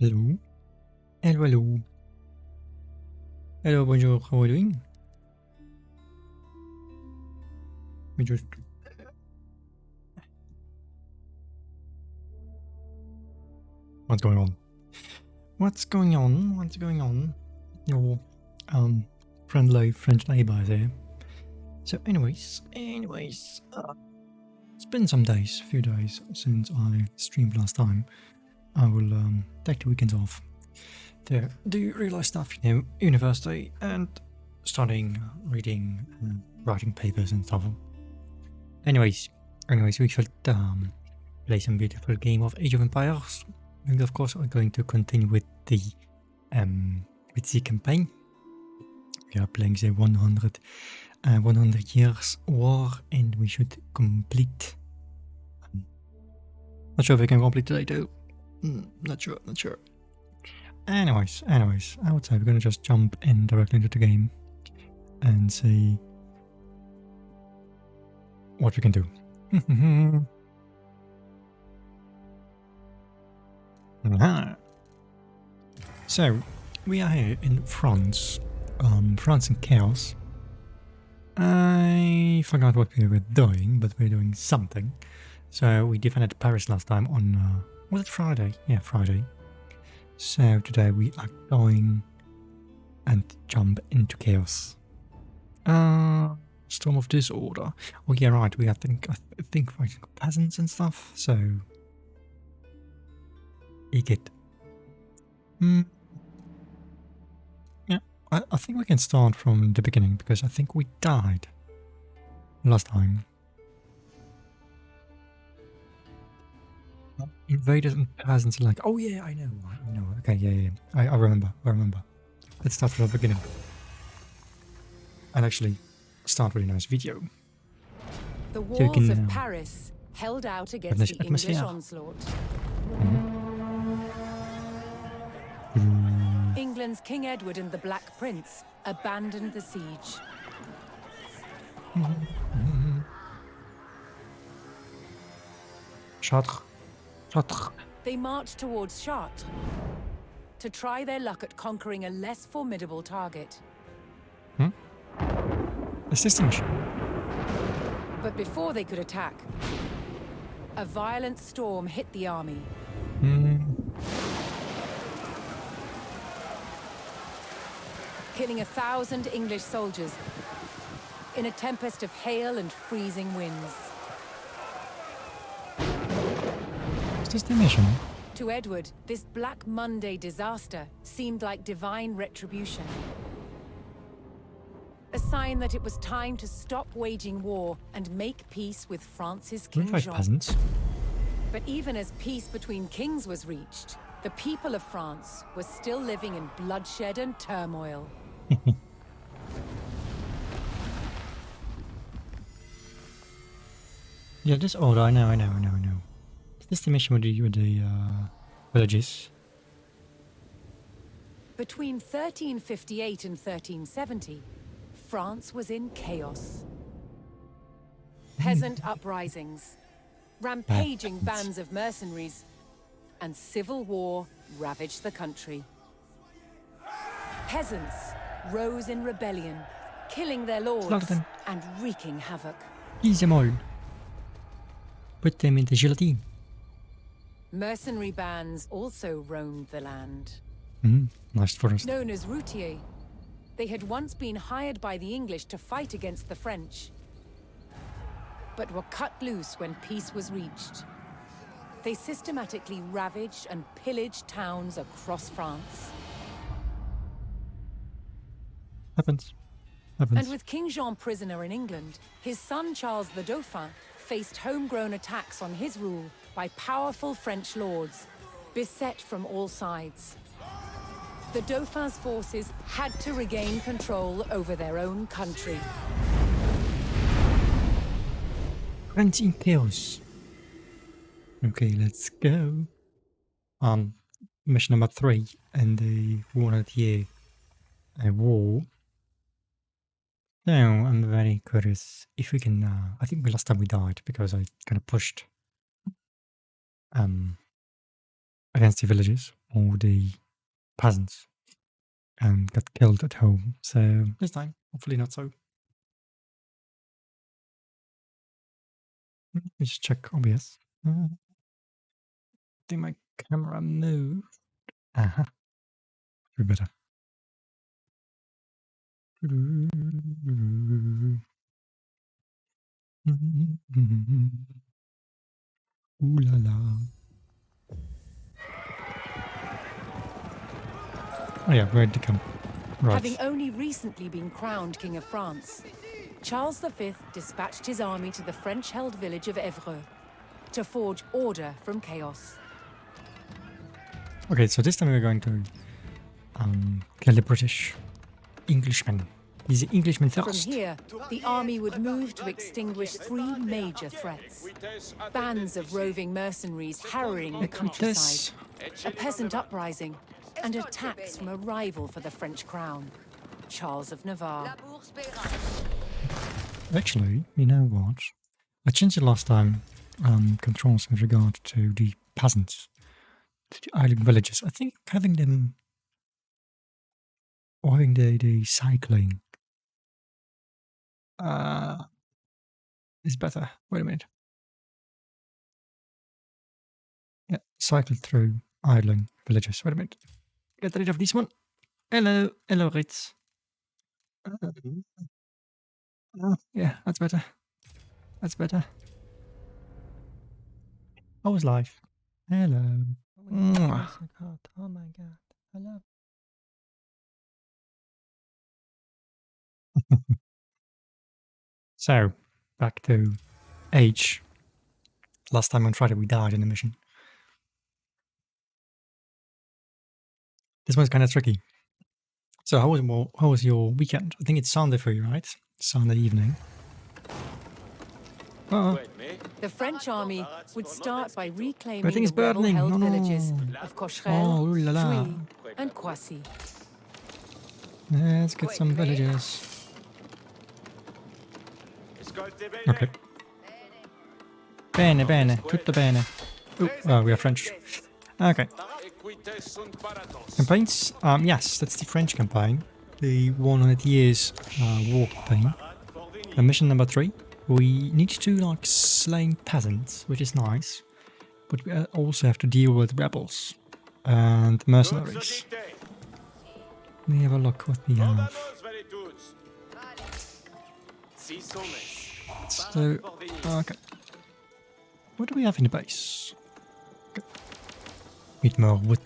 Hello. Hello, hello. Hello, bonjour. How are you doing? We just... What's going on? What's going on? What's going on? Your friendly French neighbor there. So anyways, it's been some days, a few days since I streamed last time. I will take the weekends off to do real life stuff, you know, university and studying, reading, writing papers and stuff. Anyways, we should play some beautiful game of Age of Empires. And of course, we're going to continue with the campaign. We are playing the 100 years war, and we should complete. Not sure if we can complete today too. Not sure. Anyways, I would say we're gonna just jump in directly into the game and see what we can do. So, we are here in France. France in chaos. I forgot what we were doing, but we're doing something. So, we defended Paris last time on... was it Friday? Yeah, Friday. So, today we are going and jump into chaos. Storm of Disorder. Oh yeah, right, I think fighting peasants and stuff, so... You get... Yeah, I think we can start from the beginning, because I think we died last time. Invaders and peasants are like, oh yeah, I know. Okay, yeah. I remember. Let's start from the beginning. And actually start with a nice video. The walls of Paris held out against the English onslaught. England's King Edward and the Black Prince abandoned the siege. Chartres. They marched towards Chartres to try their luck at conquering a less formidable target. Assistance. But before they could attack, a violent storm hit the army. Killing 1,000 English soldiers in a tempest of hail and freezing winds. Is this the mission? To Edward, this Black Monday disaster seemed like divine retribution. A sign that it was time to stop waging war and make peace with France's King Jean. Peasants. But even as peace between kings was reached, the people of France were still living in bloodshed and turmoil. Yeah, this order, I know. Is this the mission with the villages? Between 1358 and 1370, France was in chaos. Peasant uprisings, rampaging bands of mercenaries, and civil war ravaged the country. Peasants rose in rebellion, killing their lords and wreaking havoc. Kill them all. Put them into guillotine. Mercenary bands also roamed the land. Nice forest. Known as routiers, they had once been hired by the English to fight against the French, but were cut loose when peace was reached. They systematically ravaged and pillaged towns across France. Happens. And with King Jean prisoner in England, his son Charles the Dauphin faced homegrown attacks on his rule by powerful French lords, beset from all sides. The Dauphin's forces had to regain control over their own country. France in chaos. Okay, let's go. Mission number 3 in the 100-year war. So, I'm very curious if we can, I think the last time we died because I kind of pushed against the villagers or the peasants and got killed at home. So this time, hopefully not so. Let me just check OBS. Did my camera move? Aha. Be better. Ooh la la. Oh yeah, where'd it come? Right. Having only recently been crowned King of France, Charles V dispatched his army to the French-held village of Évreux to forge order from chaos. Okay, so this time we're going to kill the British Englishmen. These Englishmen From first. here, the army would move to extinguish three major threats. Bands of roving mercenaries harrying the countryside, a peasant uprising, and attacks from a rival for the French crown, Charles of Navarre. Actually, you know what? I changed it last time, controls with regard to the peasants, to the island villages. I think having them, or having the cycling, is better. Wait a minute. Yeah, cycle through idling villages. Wait a minute. Get rid of this one. Hello, Ritz. Yeah, that's better. That's better. How was life? Hello. Mwah. Oh my god, I love. So, back to age. Last time on Friday we died in the mission. This one's kind of tricky. So how was your weekend? I think it's Sunday for you, right? Sunday evening. Oh, The French army would start by reclaiming Everything is the burning. rebel-held No, no. villages of Oh, Cocherel, ooh la la. Jouy, and Croissy. Let's get some villages. Okay. Bene, bene, tutto bene. Oh, we are French. Okay. Campaigns? Yes, that's the French campaign. The 100 years war campaign. And mission number 3. We need to like slain peasants, which is nice. But we also have to deal with rebels and mercenaries. Let me have a look what we have. So, okay. What do we have in the base? Okay. Need more wood.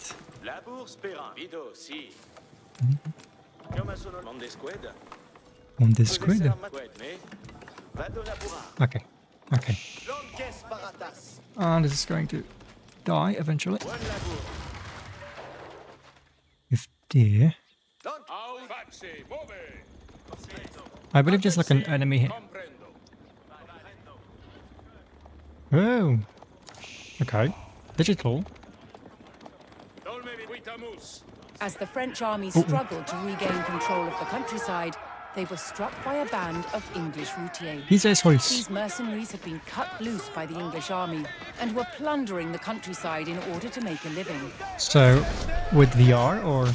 On this grid? Okay. Okay. And this is going to die eventually. If there. I believe there's like an enemy here. Oh. Okay. Digital. As the French army struggled to regain control of the countryside, they were struck by a band of English routiers. These assholes. These mercenaries had been cut loose by the English army and were plundering the countryside in order to make a living. So, with VR or?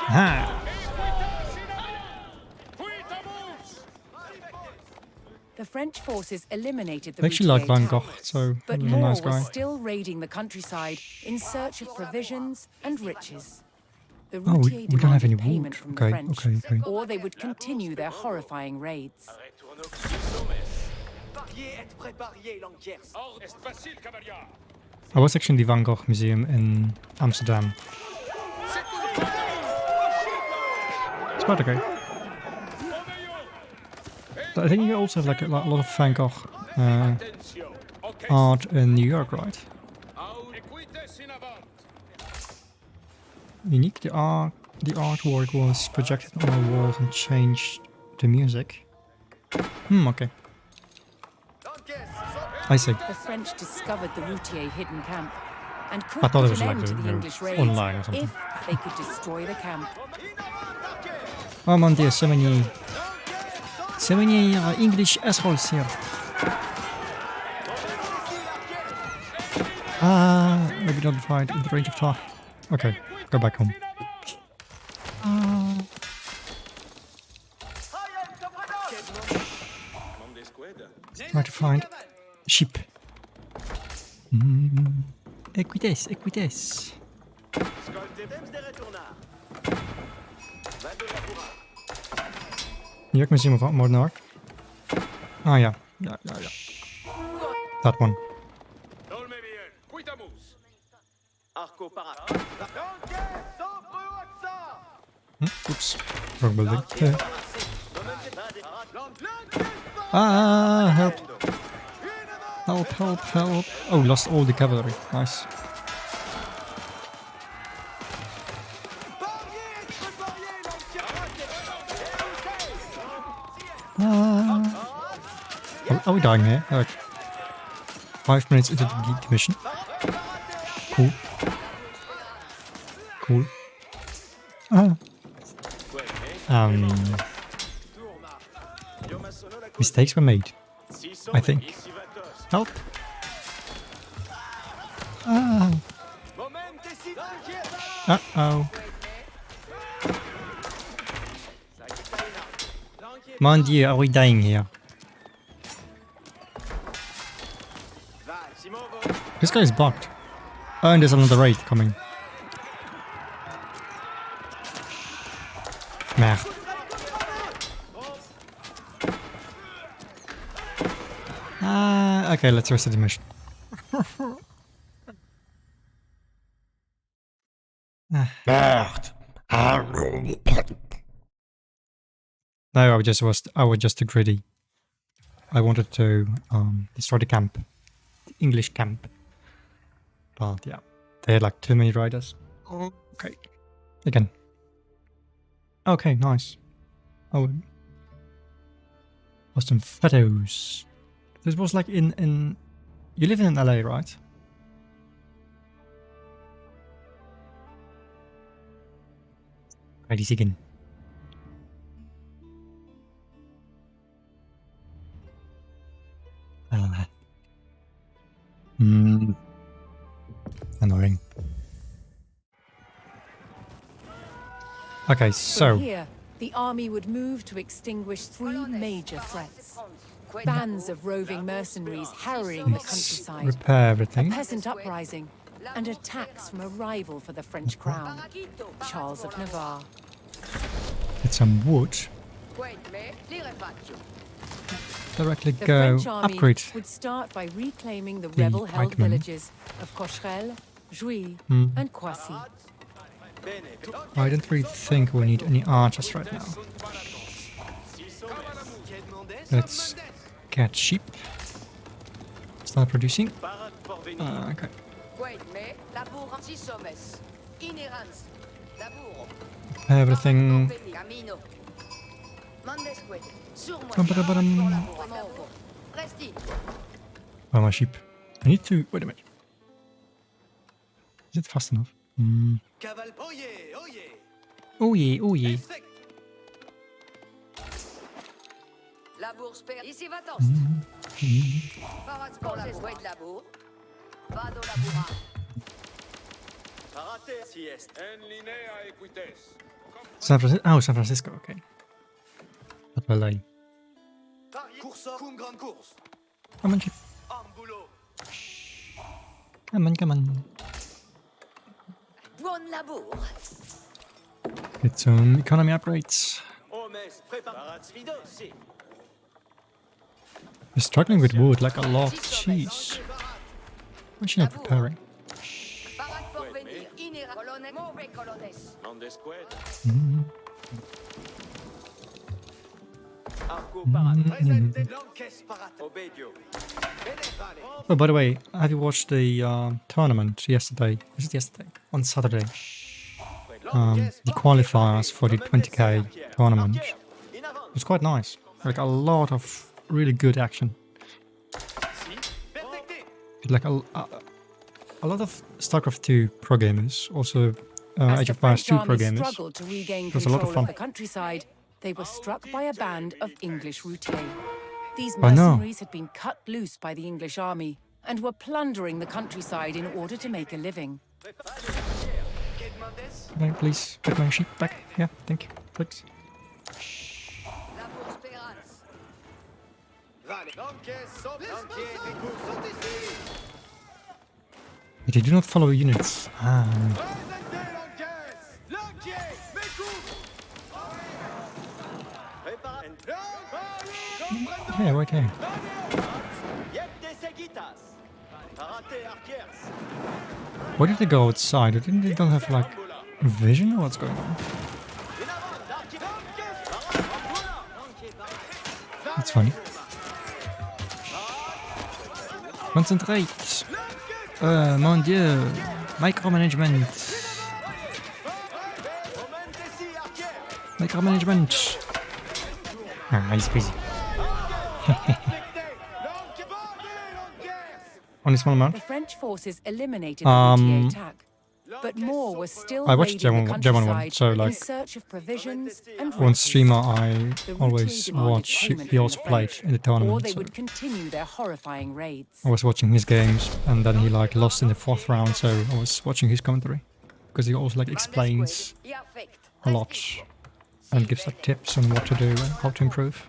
Ah. The French forces eliminated the I actually like routier Van Gogh, towns, so but he's a more nice guy. was still raiding the countryside in search of provisions and riches. The Oh, routier we don't have any demanded payment wood. from Okay, the French, okay. or they would continue their horrifying raids. I was actually in the Van Gogh Museum in Amsterdam. It's quite okay. But I think you also have like a lot of Van Gogh art in New York, right? Unique. The artwork was projected on the walls and changed the music. Okay. I see. The French discovered the routier hidden camp and could I thought it put was an like end to the, the English raids online or something. if they could destroy the camp. Oh mon dieu, so many English assholes here. Maybe not fight in the range of talk. Okay, go back home. Try to find sheep. Equites, equites. Hier, ik misschien wat more naar. Ah ja. Ja. That one. Oops. Wrong building. Help. Help. Oh, lost all the cavalry. Nice. Are we dying here? Like 5 minutes into the mission. Cool. Mistakes were made. I think. Help! Uh-oh. Mon Dieu, are we dying here? This guy is bugged. Oh, and there's another raid coming. Merde. Okay, let's reset the mission. No, I was just too greedy. I wanted to destroy the camp. The English camp. But yeah, they had like too many riders. Okay. Again. Okay, nice. Oh. Some photos. This was like in you live in LA, right? Ready again. Annoying. Okay, so From here, the army would move to extinguish 3 major threats. Bands of roving mercenaries harrying the let's countryside, repair a everything. peasant uprising, and attacks from a rival for the French crown, Charles of Navarre. Get some wood. Directly The go French army upgrade. would start by reclaiming the the rebel-held pikemen. villages of Cocherel, Jouy, and Croissy. I don't really think we need any archers right now. Let's get sheep. Start producing. Okay. Everything. Where are my sheep? I need to... Wait a minute. Is it fast enough? Oh yeah. San Francisco. Oh, San Francisco. Okay. Not LA. Come on, sheep. Come on. Get some economy upgrades. We're struggling with wood like a lot. Jeez. Why is she not preparing? Oh, by the way, have you watched the tournament yesterday? Was it yesterday? On Saturday. The qualifiers for the 20k tournament. It was quite nice. Like a lot of really good action. Like a lot of StarCraft 2 pro gamers, also Age of Empires 2 pro gamers. Struggled to regain It was a lot of control fun. of the countryside, they were struck by a band of English routiers. These Oh, no. mercenaries had been cut loose by the English army and were plundering the countryside in order to make a living. Can I please get my sheep back? Yeah, thank you. Thanks. They do not follow units. Ah. Yeah, right here. Why did they go outside? Didn't they don't have like vision or what's going on? That's funny. Concentrate. Mon dieu. Micromanagement. Micromanagement. Ah, he's busy. Only small amount. The French forces eliminated the BTA attack, but more was still I watched raiding the German one, countryside so in like search of provisions and one riches. streamer I The always routine demanded watch, payment he from also the played French, in the or tournament. they So would continue their horrifying raids. I was watching his games, and then he like lost in the 4th round, so I was watching his commentary because he also like explains a lot and gives like tips on what to do and how to improve.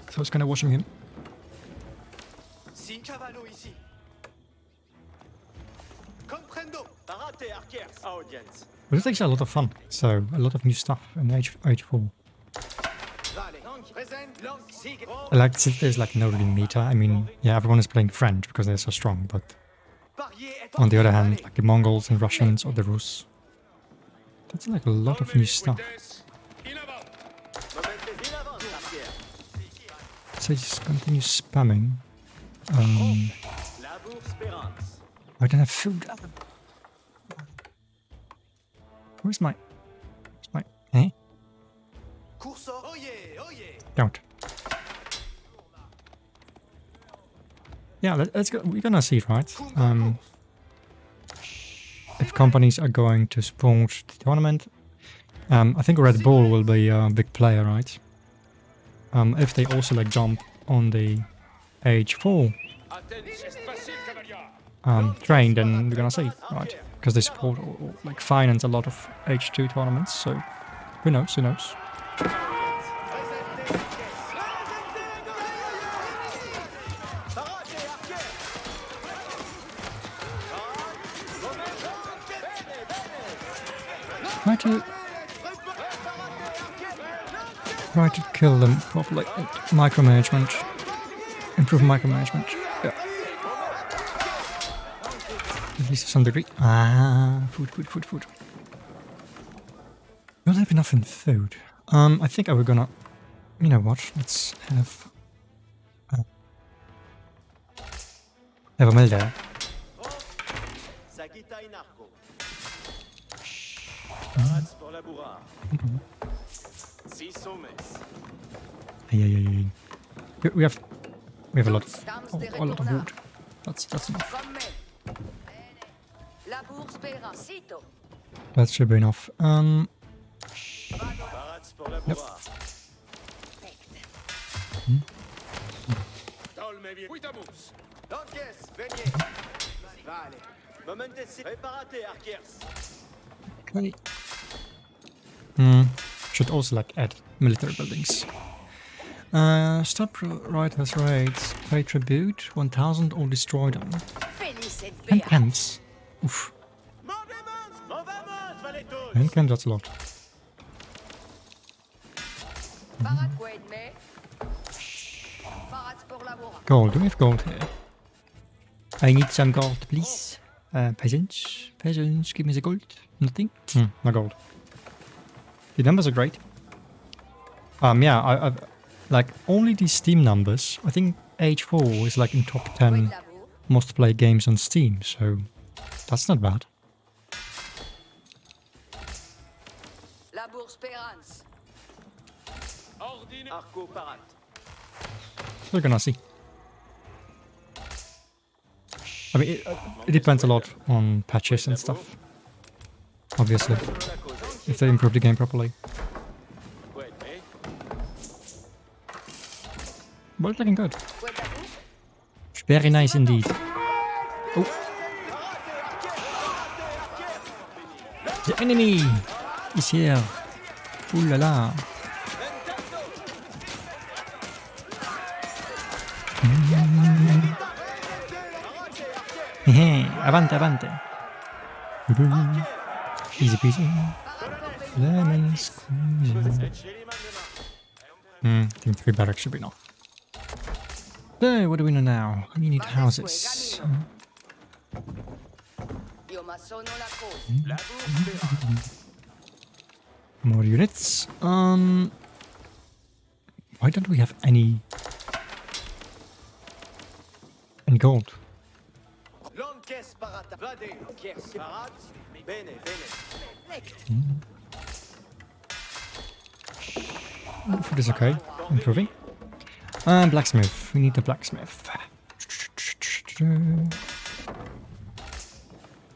So I was kind of watching him. But it's actually a lot of fun. So a lot of new stuff in H4. I like since there's like no really meta. I mean, yeah, everyone is playing French because they're so strong, but on the other hand, like the Mongols and Russians or the Rus, that's like a lot of new stuff. So just continue spamming. I don't have food. Where's my... Eh? Don't. Yeah, let's go. We're gonna see, right? If companies are going to support the tournament. I think Red Bull will be a big player, right? If they also like jump on the H4 train, then we're gonna see, right? Because they support or like finance a lot of H2 tournaments, so who knows, who knows. Try to kill them properly. Micromanagement. Improve micromanagement. Yeah. At least to some degree. Ah, food. Don't have enough in food. I think I was gonna... You know what? Let's have... have a meal there. We have a lot of wood. That's enough. That should be enough. Yep. Okay. Should also like add military buildings. Stop writers raids. Pay tribute 1000 or destroy them. 10 camps. Oof. 10 camps, that's a lot. Gold, do we have gold here? I need some gold, please. Peasants, give me the gold. Nothing? No gold. The numbers are great. Yeah, I've like only these Steam numbers. I think H4 is like in top 10 most played games on Steam, so that's not bad. We're gonna see. I mean, it depends a lot on patches and stuff. Obviously, if they improve the game properly. But it's looking good. Very nice indeed. Oh. The enemy is here. Ooh la la. Avante, avante. Easy peasy. Lemon squeezy. I think 3 barracks should be enough. So, what do we know now? We need houses. More units. Why don't we have any gold? Food is okay. Improving. Blacksmith. We need the blacksmith.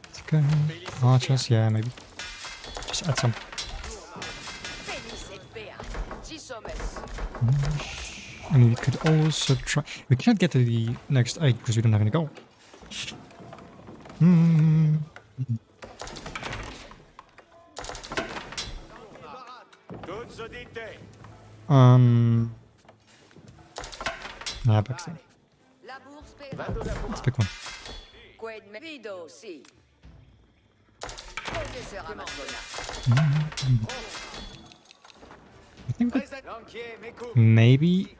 Let's go. Archers, yeah, maybe. Just add some. I mean, we could also try. We cannot get to the next 8 because we don't have any gold. Nah, backstab. Let's pick one. I think we maybe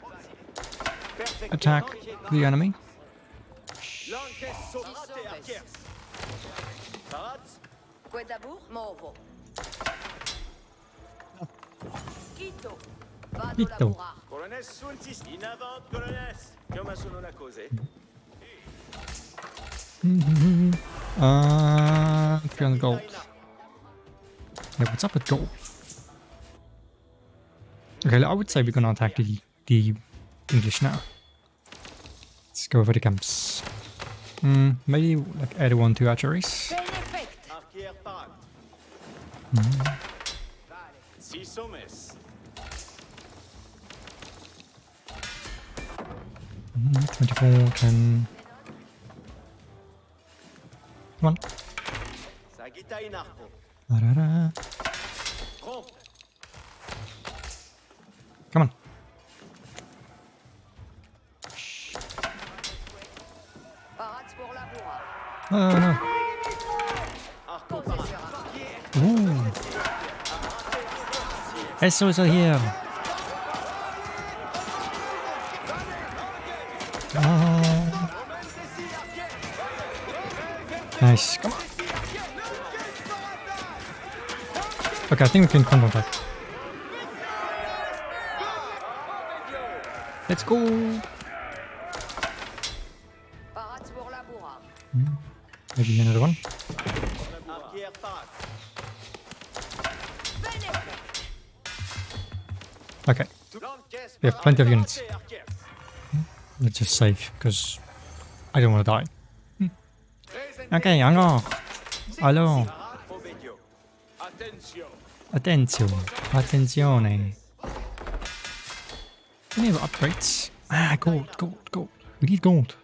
attack the enemy. Quito. 300 gold. Yeah, what's up with gold? Okay, I would say we're gonna attack the English now. Let's go over the camps. Maybe like add 1 to archeries. 24, 10. Come on. Da-da-da. Come on. Oh no. Ooh. SOs are here. Oh. Nice. Come on. Okay, I think we can counter-attack. Let's go. Maybe another one. Okay. We have plenty of units. Let's just save, because I don't want to die. Okay, alors. Alors. Attention. Attenzione. Any other upgrades? Ah, gold, gold, gold. We need gold.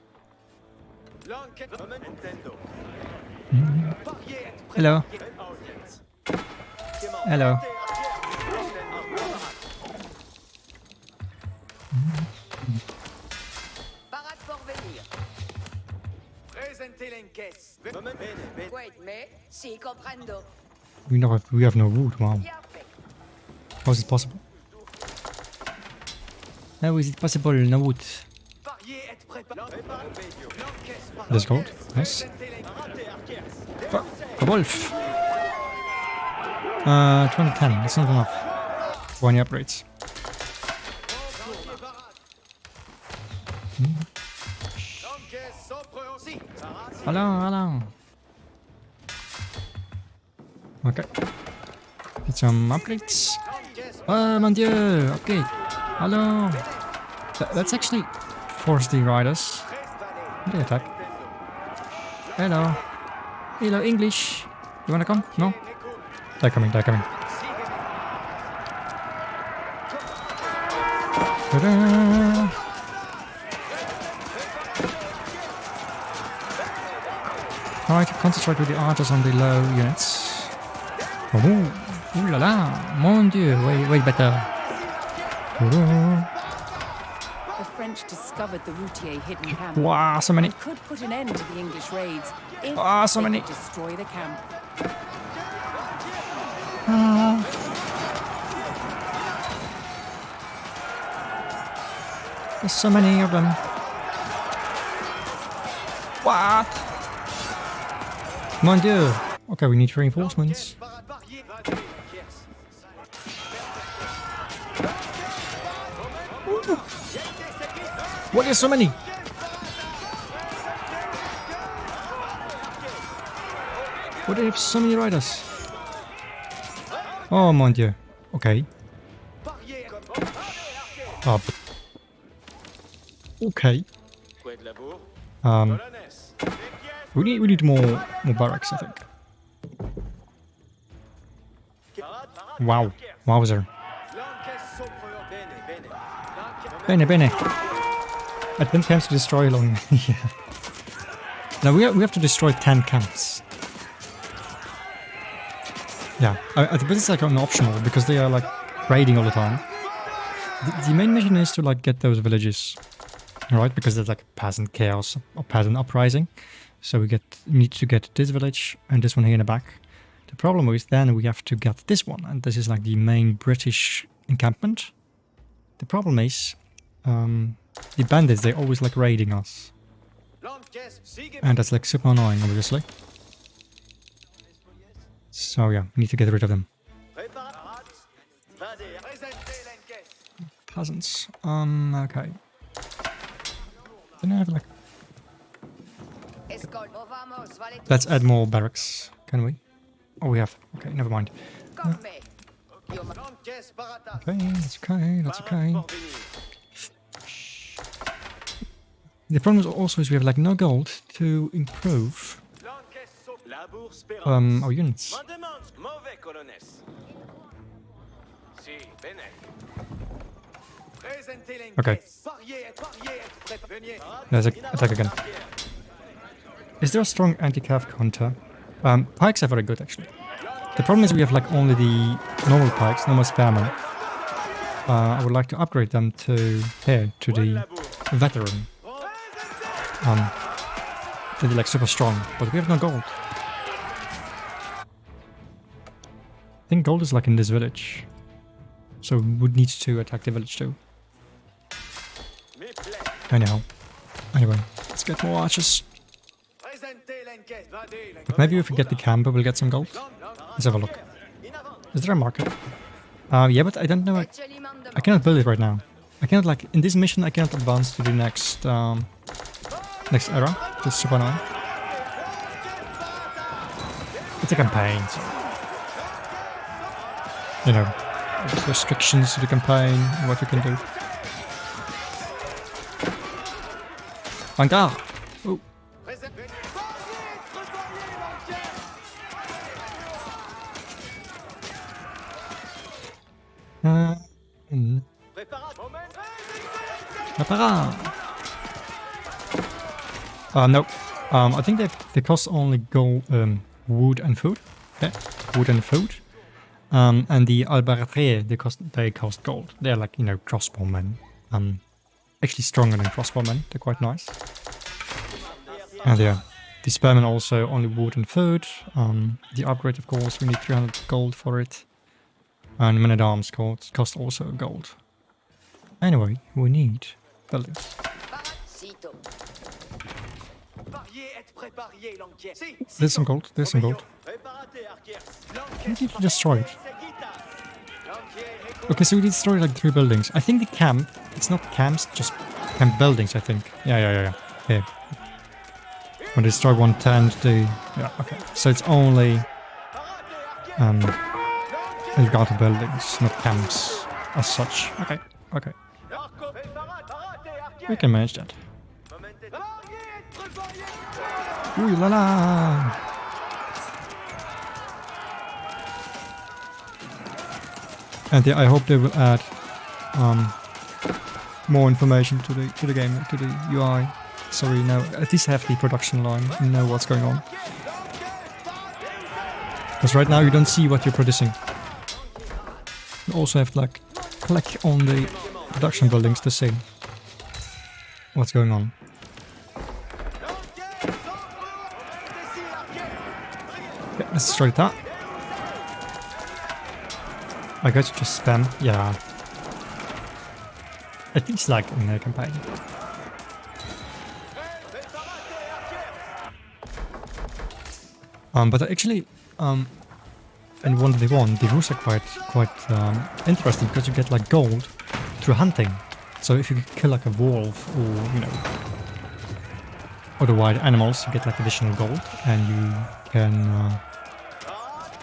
Hello. Hello. We have no wood. Wow. How is it possible? How is it possible? No wood. There's gold. Nice. Oh, a wolf. 210. That's not enough for any upgrades. Hello, hello. Okay. Get some upgrades. Oh mon dieu! Upgrade. Hello. Let's actually force the riders. They attack. Hello. Hello, English. You wanna come? No? They're coming, they're coming. Ta-da! Alright, concentrate with the archers on the low units. Oh, ooh la la, mon dieu, way better. The French discovered the Routier hidden camp. Wow, so many. And could put an end to the English raids if So they many. could destroy the camp. There's so many of them. What? Mon dieu. Okay, we need reinforcements. What is so many? What do they have so many riders? Oh mon dieu. Okay. Oh. Okay. We need more barracks, I think. Wow. Wowzer. Bene. Advent camps to destroy along. Yeah. Now we have to destroy 10 camps. Yeah. I think it's like an optional because they are like raiding all the time. The main mission is to like get those villages. Right? Because there's like peasant chaos or peasant uprising. So we need to get this village and this one here in the back. The problem is then we have to get this one, and this is like the main British encampment. The problem is the bandits, they're always like raiding us. And that's like super annoying, obviously. So yeah, we need to get rid of them. Peasants. Okay. Then I have like... Let's add more barracks, can we? Oh, we have. Okay, never mind. Okay, that's okay. The problem is also we have like no gold to improve our units. Okay. There's an attack again. Is there a strong anti-cav counter? Pikes are very good actually. The problem is we have like only the normal pikes, normal spearmen. I would like to upgrade them to here, to the veteran. They're like super strong, but we have no gold. I think gold is like in this village. So we would need to attack the village too. Anyhow. Anyway, let's get more archers. But maybe if we get the camp, we'll get some gold. Let's have a look. Is there a market? Yeah, but I don't know. I cannot build it right now. I cannot like in this mission. I cannot advance to the next next era. Just super annoying. It's a campaign, so you know, there's restrictions to the campaign and what you can do. Vanguard. Oh. No. I think they cost only gold, wood and food. Yeah, wood and food. And the albaratier, they cost gold. They're like, you know, crossbowmen. Actually stronger than crossbowmen. They're quite nice. And yeah, the spearmen also only wood and food. The upgrade, of course, we need 300 gold for it. And men-at-arms cost also gold. Anyway, we need buildings. There's some gold, there's some gold. We need to destroy it. Okay, so we destroyed like 3 buildings. I think the camp, it's not camps, just camp buildings, I think. Yeah. Here. When they destroy 1 tent, yeah, okay. So it's only Elgato buildings, not camps as such. Okay. We can manage that. Ooh la la! And yeah, I hope they will add more information to the game, to the UI. so we know, at least have the production line and know what's going on. Because right now you don't see what you're producing. You also have to like click on the production buildings to see what's going on. Yeah, let's destroy that. I guess just spam, yeah. At least like in the campaign. But actually, in 1v1, the rules are quite interesting because you get like gold through hunting. So if you kill like a wolf or, you know, other wild animals, you get like additional gold and you can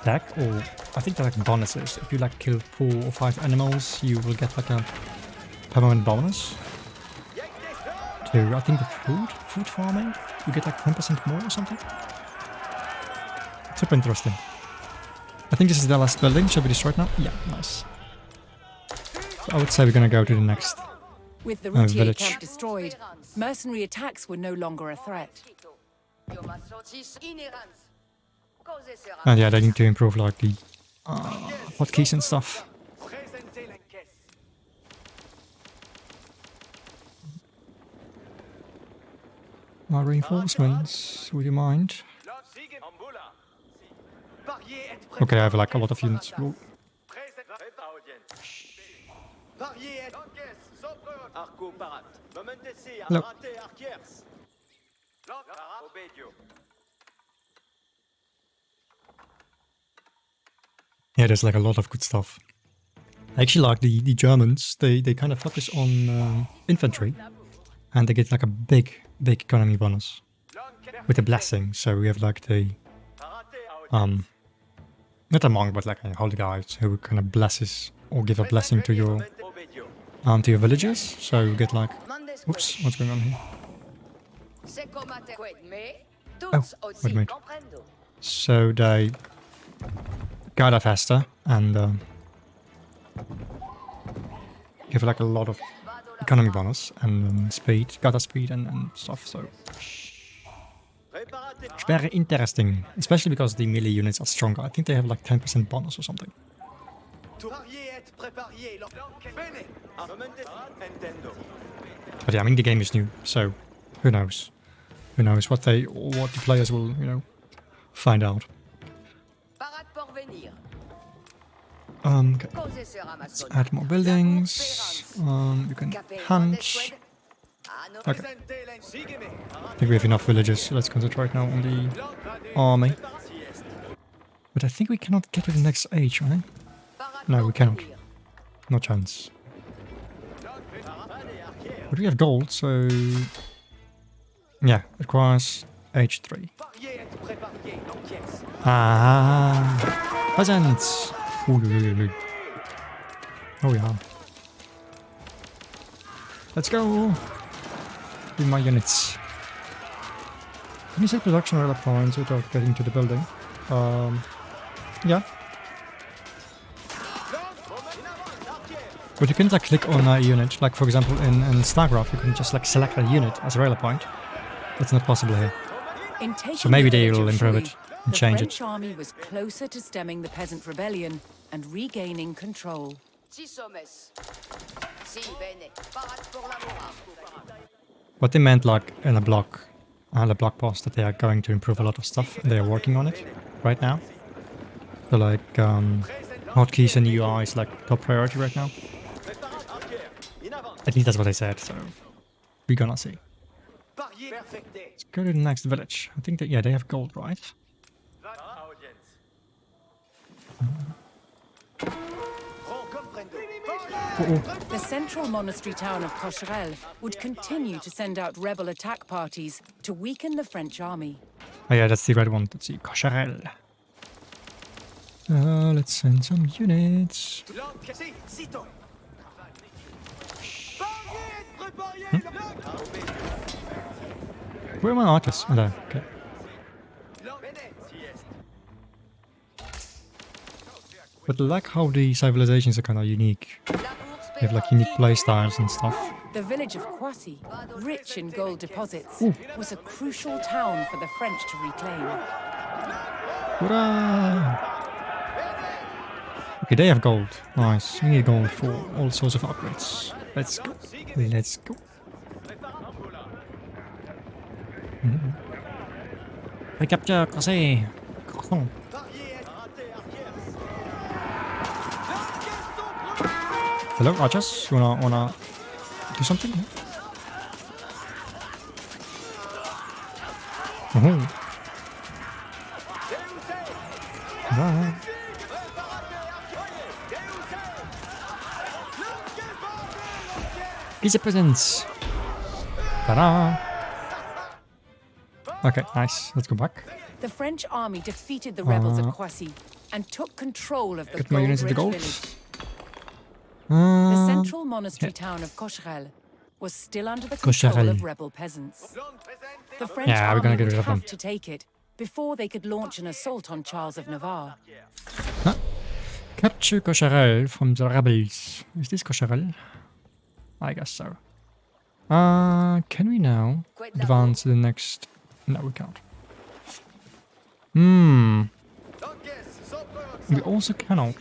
attack, or I think they're like bonuses. If you like kill 4 or 5 animals, you will get like a permanent bonus. To, I think the food farming, you get like 10% more or something. Super interesting. I think this is the last building. Shall we destroy it now? Yeah, nice. So I would say we're gonna go to the next With the Routier village. camp destroyed, mercenary attacks were no longer a threat. And yeah, they need to improve like the hotkeys and stuff. Reinforcements, would you mind? Okay, I have like a lot of units. Whoa. Hello. Yeah, there's like a lot of good stuff. I actually like the Germans. They kind of focus on infantry, and they get like a big economy bonus with a blessing. So we have like the not a monk, but like a holy guide who kind of blesses or give a blessing to your villagers. So you get like, oops, what's going on here? Oh, wait a minute. So they guide are faster and give like a lot of economy bonus and speed, gather speed and stuff. So it's very interesting, especially because the melee units are stronger. I think they have like 10% bonus or something. But yeah, I mean the game is new, so who knows? Who knows what the players will, you know, find out. Okay. Let's add more buildings. You can hunt. Okay. I think we have enough villages, so let's concentrate now on the army. But I think we cannot get to the next age, right? No, we cannot. No chance. But we have gold, so... yeah, it requires age 3. Ah, peasants! Ooh. Oh yeah. Let's go! With my units. Can you say production rally points without getting to the building? Yeah. But you can like click on a unit, like for example in StarCraft, you can just like select a unit as a rally point. That's not possible here. So maybe they will improve it and change it. The French army was closer to stemming the peasant rebellion and regaining control. What they meant like in a blog post that they are going to improve a lot of stuff and they are working on it right now. So like hotkeys and UI is like top priority right now. At least that's what they said, so we're gonna see. Let's go to the next village. I think that, yeah, they have gold, right? The central monastery town of Cocherel would continue to send out rebel attack parties to weaken the French army. Oh yeah, that's the red one. Let's see, Cocherel. Let's send some units. Where are my artists? Oh, there. Okay. But I like how the civilizations are kind of unique. They have like unique playstyles and stuff. The village of Kwasi, rich in gold deposits, was a crucial town for the French to reclaim. Hurrah! Okay, they have gold. Nice. We need gold for all sorts of upgrades. Let's go. Let's go. Recapture, Crasé. Croissant. Hello, Archers. You wanna do something? Wow. He's a presence. Ta-da! Okay, nice. Let's go back. The French army defeated the rebels at Kwasi and took control of the Get more units of the gold-rich gold. village. The central monastery town of Cocherel was still under the control Cocherel. of rebel peasants. The French Yeah, we're gonna army get would rid of them. have to take it before they could launch an assault on Charles of Navarre. Capture Cocherel from the rebels. Is this Cocherel? I guess so. Can we now advance to the next? No, we can't. We also cannot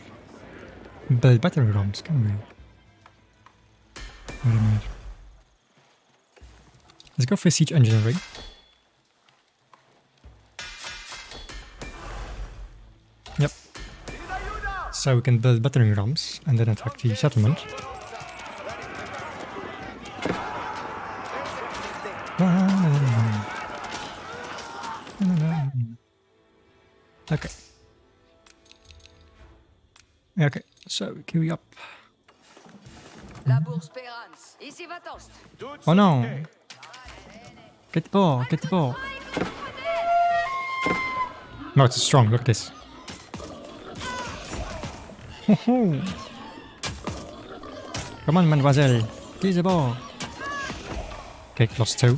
build battery rams, can we? Wait a minute. Let's go for siege engineering. Yep. So we can build battering rams and then attack the settlement. Okay. Okay, so queue up. Oh no! Get the ball, get the ball. No, it's strong, look at this. Come on, mademoiselle. Get the ball. Okay, lost 2.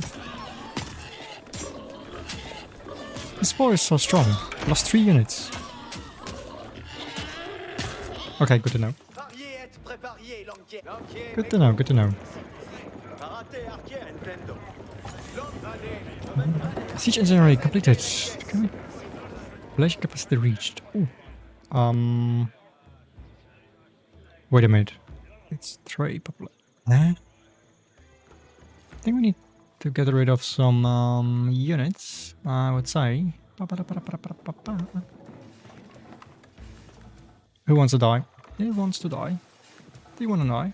This war is so strong. Lost 3 units. Okay, good to know. Good to know, good to know. Siege engineering completed. Population capacity reached. Ooh. Wait a minute. It's 3 population. I think we need to get rid of some units, I would say. Who wants to die? Who wants to die? Do you want to die?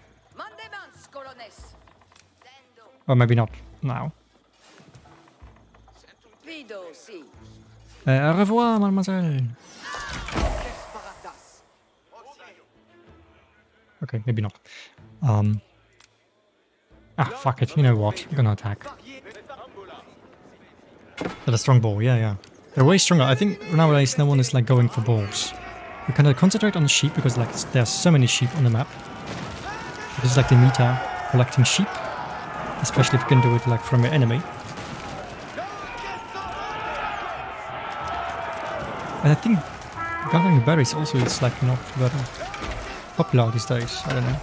Or maybe not now. Au revoir, mademoiselle. Okay, maybe not. Fuck it. You know what? I'm gonna attack. But a strong ball, yeah. They're way stronger. I think nowadays no one is like going for balls. We kind of concentrate on the sheep because like there's so many sheep on the map. This is like the meta, collecting sheep. Especially if you can do it like from your enemy. And I think gathering berries also is like not very popular these days. I don't know.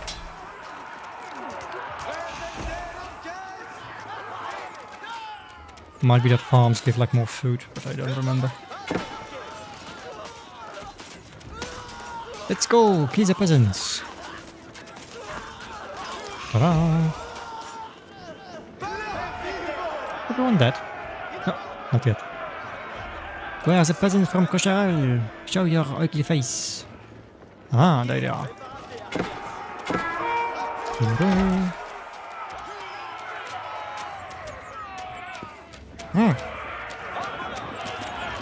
Might be that farms give like more food, but I don't remember. Let's go! Kill the peasants! Ta-da! Everyone dead? No, not yet. Where are the peasants from Cocherel? Show your ugly face. Ah, there they are.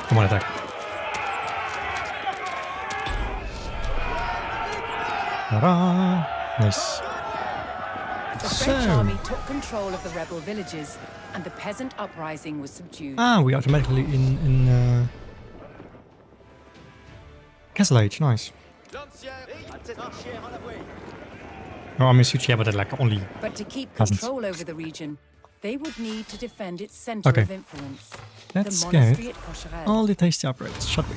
Come on, attack. Ta-da! Nice. The French army took control of the rebel villages, and the peasant uprising was subdued. Ah, we automatically in Castle Age, nice. No, I mean Suchi, but they're like only. But to keep peasants. control over the region, they would need to defend its center of influence. Let's the get monastery at Cocherel. all the tasty upgrades, shall we?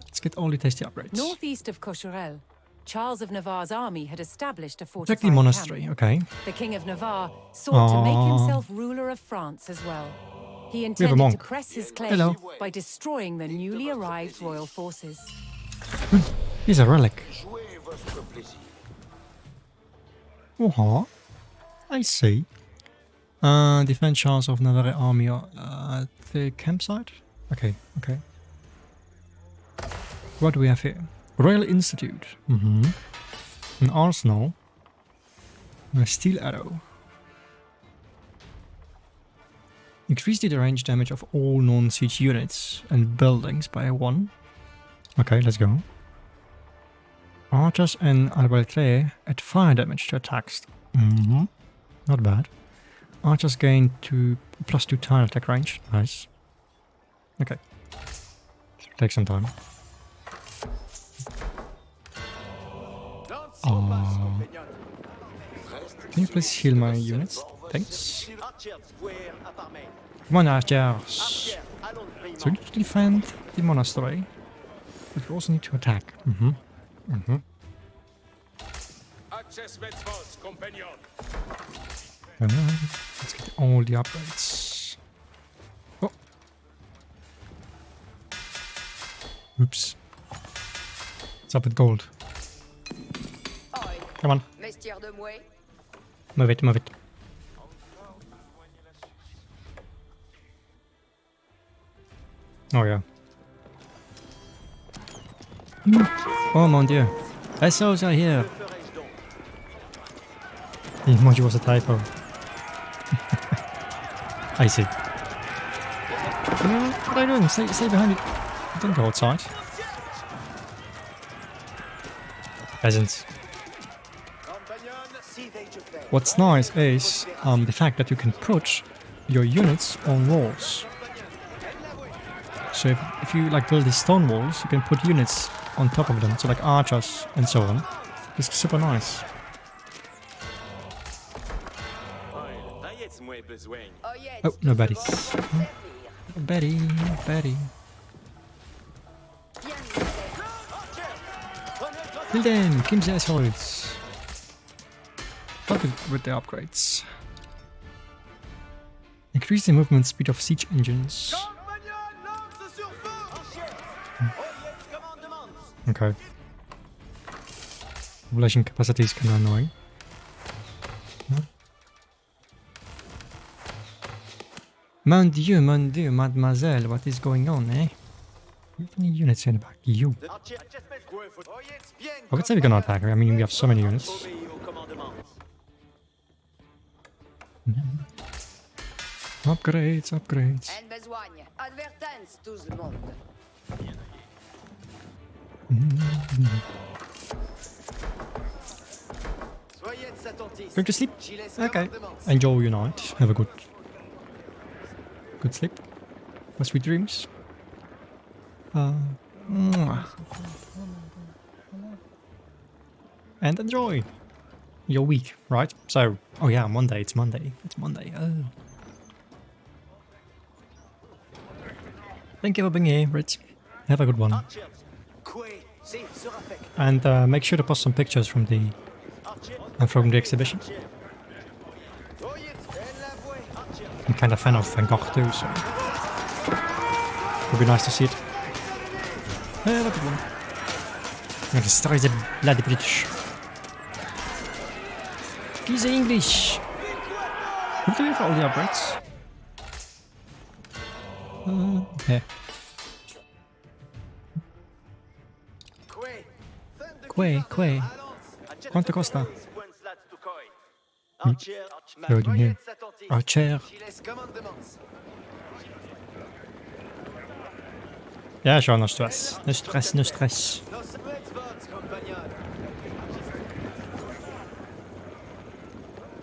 Let's get all the tasty upgrades. Northeast of Cocherel, Charles of Navarre's army had established a Check the fortified monastery, camp. okay. The King of Navarre sought to make Aww. himself ruler of France as well. He We have a intended to monk. press his claim Hello. by destroying the newly arrived royal forces. Here's a relic. Oh, I see. Defend Charles of Navarre army at the campsite? Okay, okay. What do we have here? Royal Institute. An arsenal. A steel arrow. Increase the range damage of all non-siege units and buildings by 1. Okay, let's go. Archers and arbaletiers add fire damage to attacks. Not bad. Archers gain +2 tile attack range. Nice. Okay. Take some time. Can you please heal my units? Thanks. Come on, archers. So we need to defend the monastery, but we also need to attack. Let's get all the upgrades. Oh. Oops. What's up with gold? Come on. Move it, move it. Oh yeah. Oh mon dieu. SOs are here. The emoji was a typo. I see. What are you doing? Stay behind it. Don't go outside. Peasants. What's nice is the fact that you can put your units on walls. So if you like build these stone walls, you can put units on top of them, so like archers and so on. It's super nice. Oh, no baddies. Betty. Kill them, kill the assholes. Start with the upgrades. Increase the movement speed of siege engines. Okay. Population capacity is kind of annoying. Mon Dieu, mademoiselle, what is going on, eh? How many units in the back? You. I would say we're gonna attack her. I mean, we have so many units. Upgrades. Going to sleep? Okay. Enjoy your night. Have a good sleep. Sweet dreams. And enjoy your week, right? So, oh yeah, Monday. It's Monday. Oh. Thank you for being here, Rich. Have a good one. And make sure to post some pictures from the exhibition. I'm kind of a fan of Van Gogh too, so it would be nice to see it. Have a good one. I'm going to start the bloody British. He's English. What do we have all the upgrades? Okay. Quay. Quanto costa? Loading here. Archer. Ja, sure, no stress. No stress.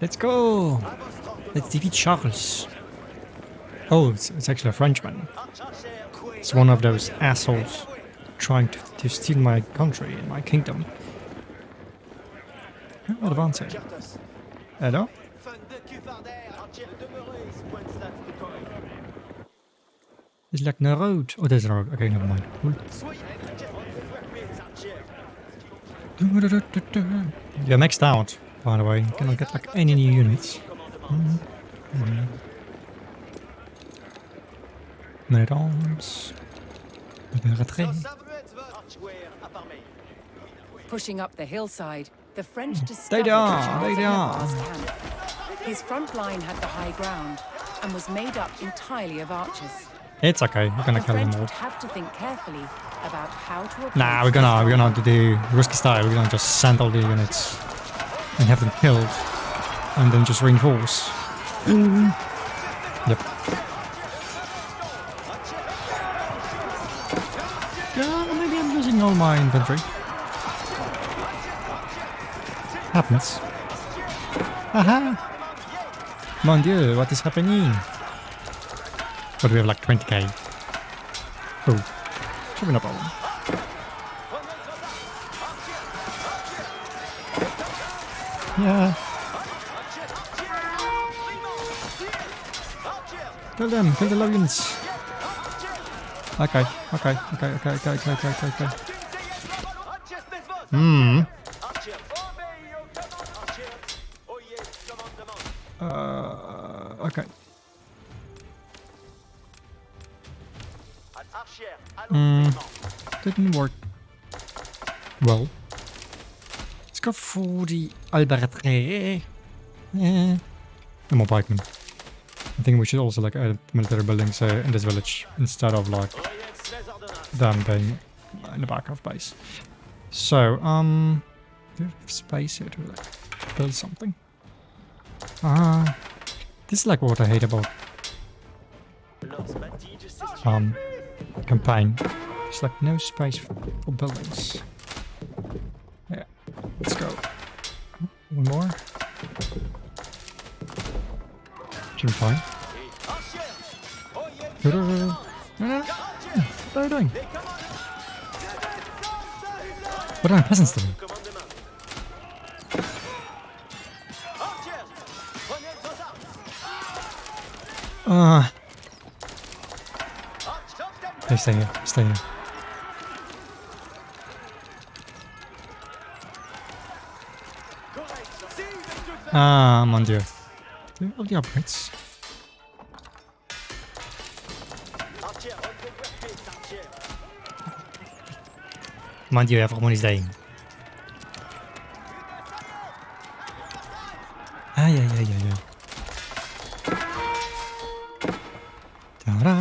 Let's go! Let's defeat Charles. Oh, it's actually a Frenchman. It's one of those assholes trying to steal my country and my kingdom. Oh, advancing. Hello? There's like no road. Oh, there's a road. Okay, never mind. Cool. You're maxed out, by the way. You cannot get like any new units. Men at arms. Pushing up the hillside, the French There discovered they are, Charles there of they are. Navarre's camp. His front line had the high ground and was made up entirely of archers. It's okay. We're gonna The kill them French all. would have to think carefully about how to approach Nah, we're this gonna line. do the risky style. We're gonna just send all the units and have them killed, and then just reinforce. Yep. Yeah, maybe I'm losing all my infantry. Happens. Haha! Mon Dieu, what is happening? But we have like 20k. Oh, should be no problem. Yeah. Kill them, kill the low units. Okay. Okay. Didn't work well. Let's go for the Albertre. And more pikemen. I think we should also like add military buildings in this village instead of like them being in the back of base. So, do we have space here to like build something? This is like what I hate about campaign. There's like no space for buildings. Yeah, let's go. One more. Should be fine. No. What are you doing? What are my peasants doing? Hey, stay here. Stay here. Mon Dieu. Do you have the upgrades? Mon Dieu, everyone is dying. Aïe. Ta-da!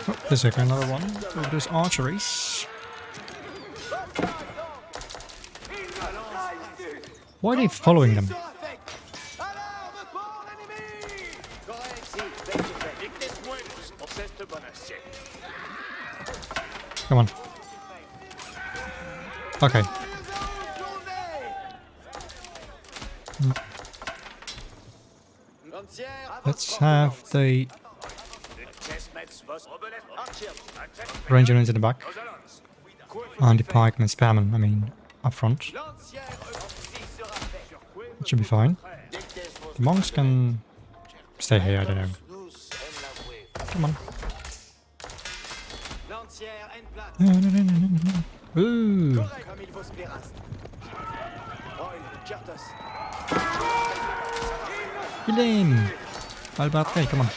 Oh, there's like another one. Oh, there's archeries. Why are they following them? Come on. Okay. Let's have the ranger units in the back. And the pikemen spammen, I mean, up front. It should be fine. The monks can stay here, I don't know. Come on. Ooh. Kill him! Albertre, come on.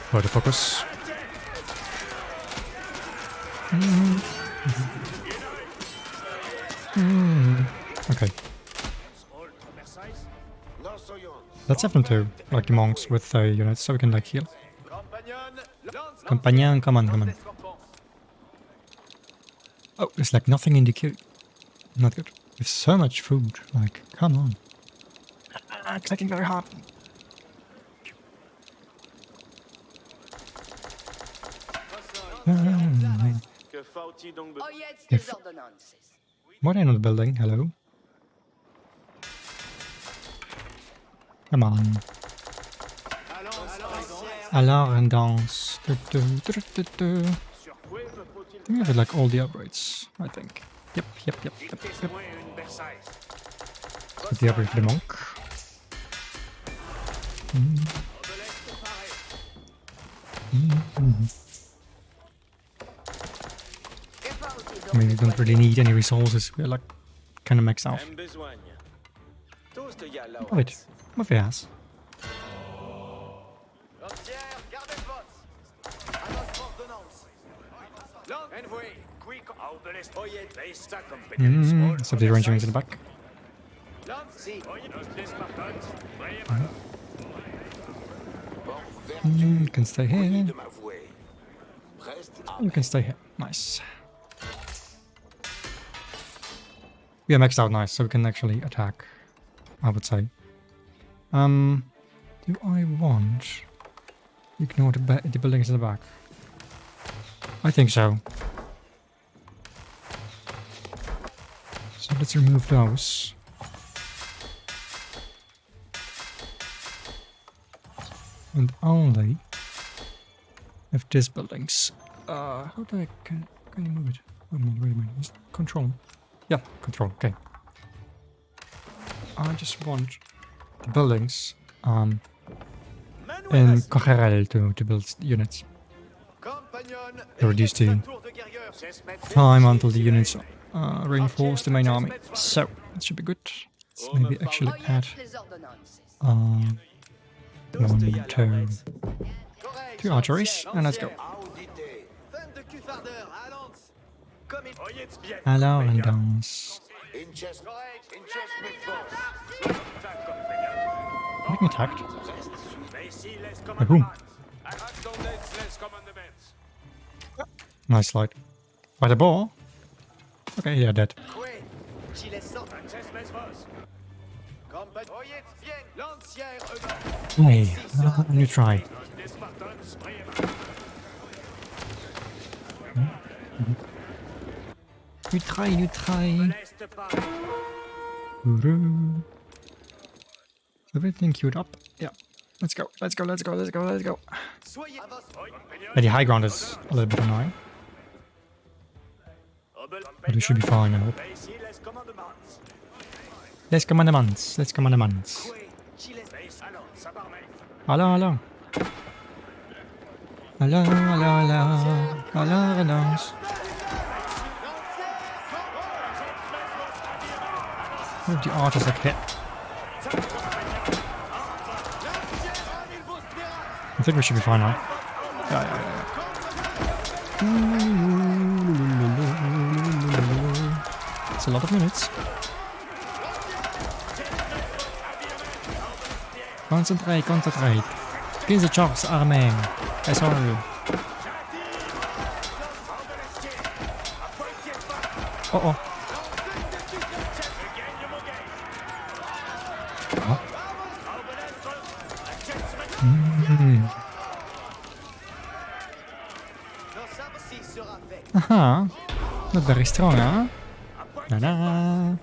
Try to focus. Okay. Let's have them too, like the monks with units, so we can like heal. Compagnon, come on. Oh, there's like nothing in the queue. Not good. There's so much food, like, come on. Clicking very hard. Why are they not building? Hello? Come on. Alors and dance. I think we have like all the upgrades, I think. Yep. With the upgrade for the monk. I mean, we don't really need any resources. We're like kind of maxed out. Wait, my face. Some of the arrangements in the back. You can stay here. You can stay here. Nice. We are maxed out nice, so we can actually attack, I would say. Do I want to ignore the buildings in the back? I think so. So let's remove those. And only if these buildings. How do I can you move it? Wait a minute. Just control. Yeah, control. Okay. I just want the buildings in Cogerel to build units. To reduce the time until the units reinforce the main army. So that should be good. Let's maybe actually add 1, 2 archeries, and let's go. Alors, on danse. Being attacked? By whom? Nice slide. By the ball? Okay, yeah, dead. Hey, new try. New try. Everything queued up. Yeah. Let's go. Yeah, the high ground is a little bit annoying. But we should be fine, I hope. Les commandements. Hello. The archers like hit. I think we should be fine now. Yeah. It's a lot of units. Concentrate. Please charge army. I saw you. Oh. Aha, not very strong, huh? Ta-da!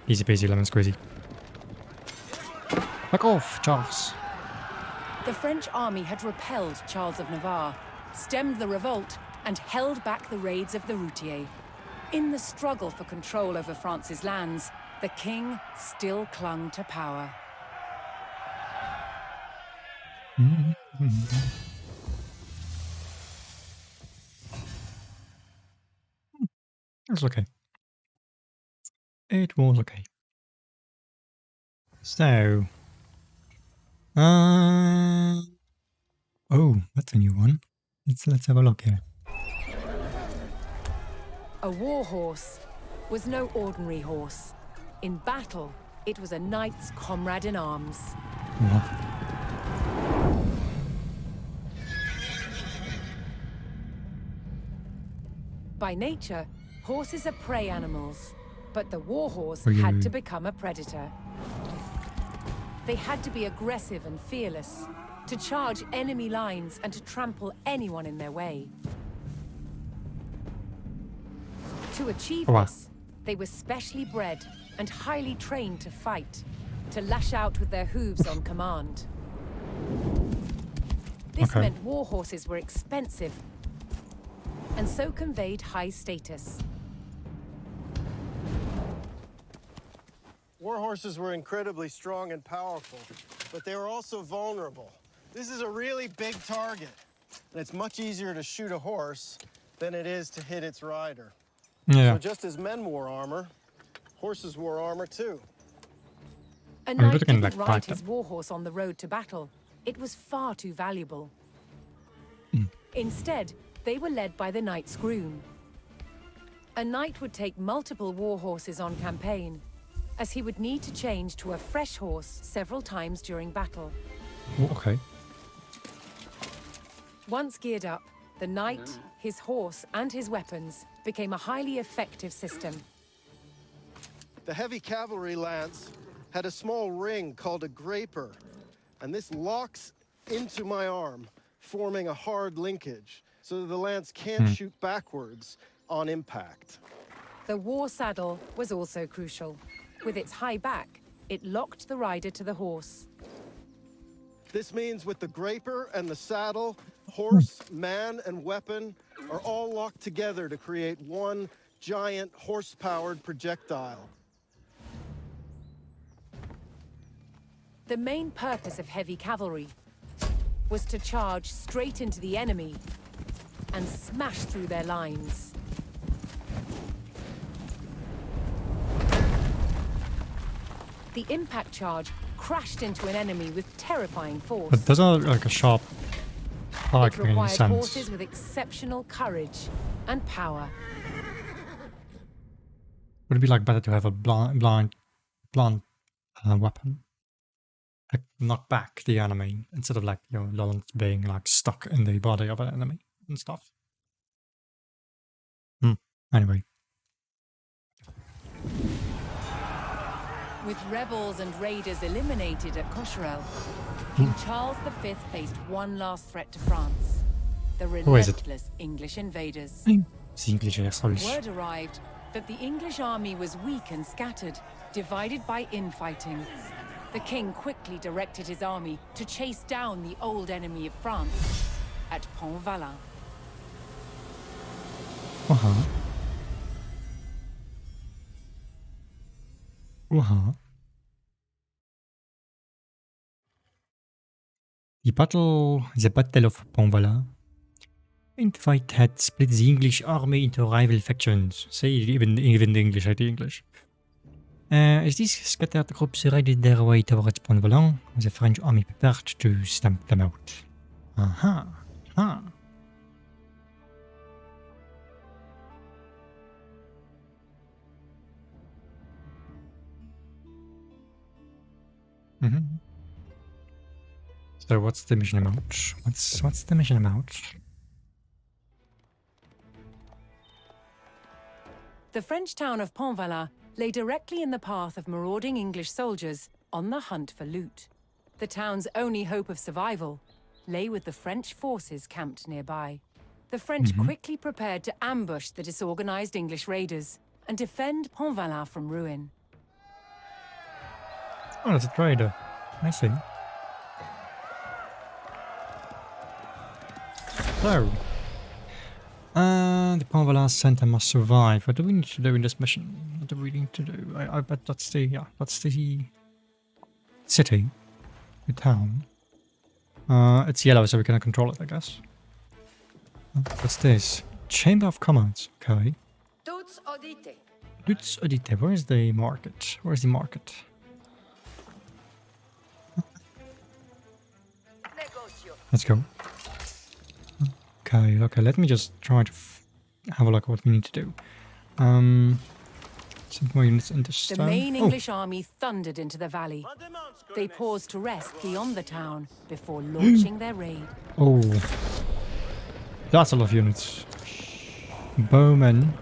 Easy peasy lemon squeezy. Back off, Charles. The French army had repelled Charles of Navarre, stemmed the revolt, and held back the raids of the Routiers. In the struggle for control over France's lands, the king still clung to power. It's okay. It was okay. So, oh, that's a new one. Let's have a look here. A war horse was no ordinary horse. In battle, it was a knight's comrade in arms. What? By nature, horses are prey animals, but the war horse had to become a predator. They had to be aggressive and fearless, to charge enemy lines and to trample anyone in their way. To achieve this, they were specially bred and highly trained to fight, to lash out with their hooves on command. This meant war horses were expensive, and so conveyed high status. War horses were incredibly strong and powerful, but they were also vulnerable. This is a really big target, and it's much easier to shoot a horse than it is to hit its rider. Yeah. So just as men wore armor, horses wore armor too. A I'm knight looking didn't like ride Pattay. his warhorse on the road to battle. It was far too valuable. Instead, they were led by the knight's groom. A knight would take multiple war horses on campaign, as he would need to change to a fresh horse several times during battle. Oh, okay. Once geared up, the knight, his horse, and his weapons became a highly effective system. The heavy cavalry lance had a small ring called a graper, and this locks into my arm, forming a hard linkage, so that the lance can't shoot backwards on impact. The war saddle was also crucial. With its high back, it locked the rider to the horse. This means with the graper and the saddle, horse, man, and weapon are all locked together to create one giant horse-powered projectile. The main purpose of heavy cavalry was to charge straight into the enemy and smash through their lines. The impact charge crashed into an enemy with terrifying force. But those are like a sharp It target in any required sense. horses with exceptional courage and power. Would it be like better to have a blunt weapon? Like knock back the enemy instead of like your lance being like stuck in the body of an enemy and stuff. Anyway. With rebels and raiders eliminated at Cocherel, King Charles V faced one last threat to France: the Who is it? relentless English invaders. C'est English, sorry. Word arrived that the English army was weak and scattered, divided by infighting. The king quickly directed his army to chase down the old enemy of France at Pont-Valin. Uh-huh. Uh-huh. The Battle of Pont-Valin. In the fight had split the English army into rival factions. Say even the English had the English. As these scattered groups raided their way towards Pont-Valin, the French army prepared to stamp them out. Aha. Ah. So what's the mission about? What's the mission about? The French town of Pont-Valin lay directly in the path of marauding English soldiers on the hunt for loot. The town's only hope of survival lay with the French forces camped nearby. The French quickly prepared to ambush the disorganized English raiders and defend Pont-Valin from ruin. Oh, that's a trader. I see. So, the Pont-Valin center must survive. What do we need to do in this mission? What do we need to do? I bet that's the city, the town. It's yellow, so we can control it, I guess. What's this? Chamber of Commerce. Okay. Toutes auditées. Let's audit. Where's the market? Where's the market? Negocio. Let's go. Okay, let me just try to have a look at what we need to do. Some more units in this The town. main Oh, English army thundered into the valley. They paused to rest beyond the town before launching their raid. oh. That's a lot of units. Bowmen.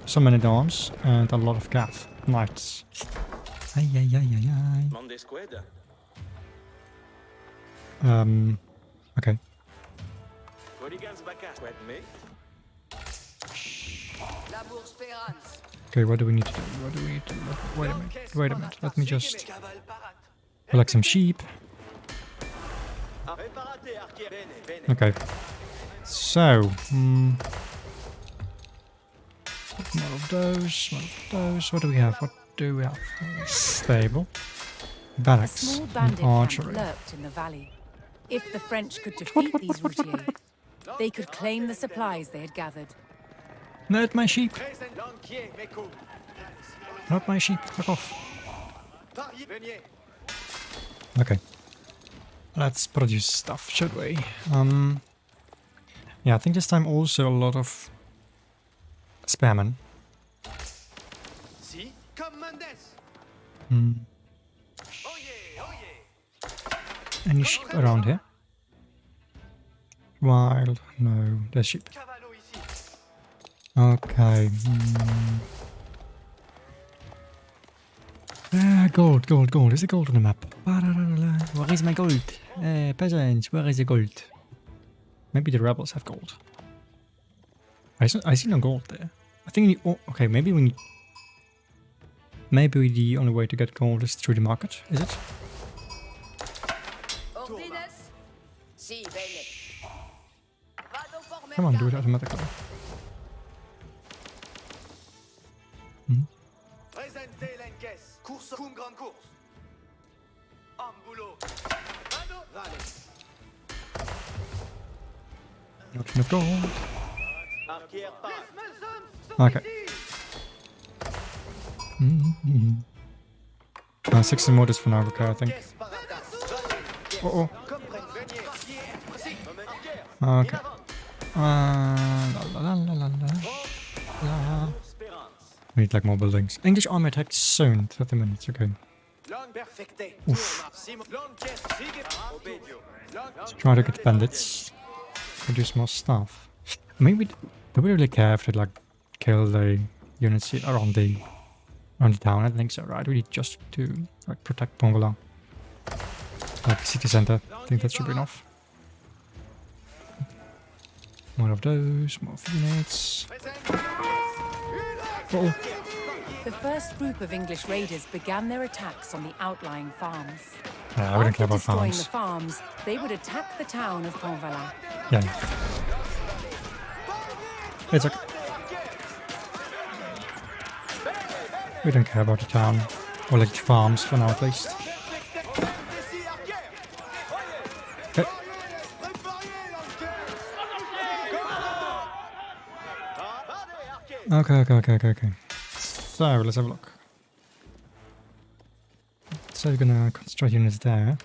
Some men-at-arms, and a lot of Gath knights. Ay, ay, ay, ay, ay. Okay. Labour Spérance. Okay, what do we need to do? What do we need to do? Wait a minute. Let me just collect some sheep. Okay. So, one of those, one of those. What do we have? do we have? Stable, A barracks, small and bandit archery. camp lurked in the valley. If the French could defeat these routiers, they could claim the supplies they had gathered. Not my sheep! Not my sheep, fuck off. Okay. Let's produce stuff, should we? Yeah, I think this time also a lot of sparemen. Hmm. Any sheep around here? Wild? No, there's sheep. Okay. Gold, gold, gold. Is there gold on the map? Where is my gold? Peasants, where is the gold? Maybe the rebels have gold. I see no gold there. I think okay, maybe the only way to get gold is through the market, is it? Ordines? Si, bene. Vado por Come on, do it mercare. automatically. Présentez l'encaisse. Course, une grande course. En boulot. Vado. Vale. Not enough gold. Arquière passe. Okay. 60 mortars for now, okay, I think. Caisse par attaque. Oh, Comprenne. Veniez. Si. Arquière. oh. Okay. La. Espérance. We need like more buildings. English army attack soon. 30 minutes, okay. Longue perfectée. Simon. Longue caisse. Sigue. Obedio. Longue. Try to get bandits. Produce more stuff. Maybe do we really care if they like kill the units around the town? I don't think so, right? We need just to like protect Pongola. Like city center. I think that should be enough. More of those, more units. Uh-oh. The first group of English raiders began their attacks on the outlying farms. Yeah, I wouldn't care After about destroying farms. the farms, they would attack the town of Pontvala. Yeah. It's okay. We don't care about the town. Or like the farms for now at least. Okay. Okay. So let's have a look. So we're gonna construct units there.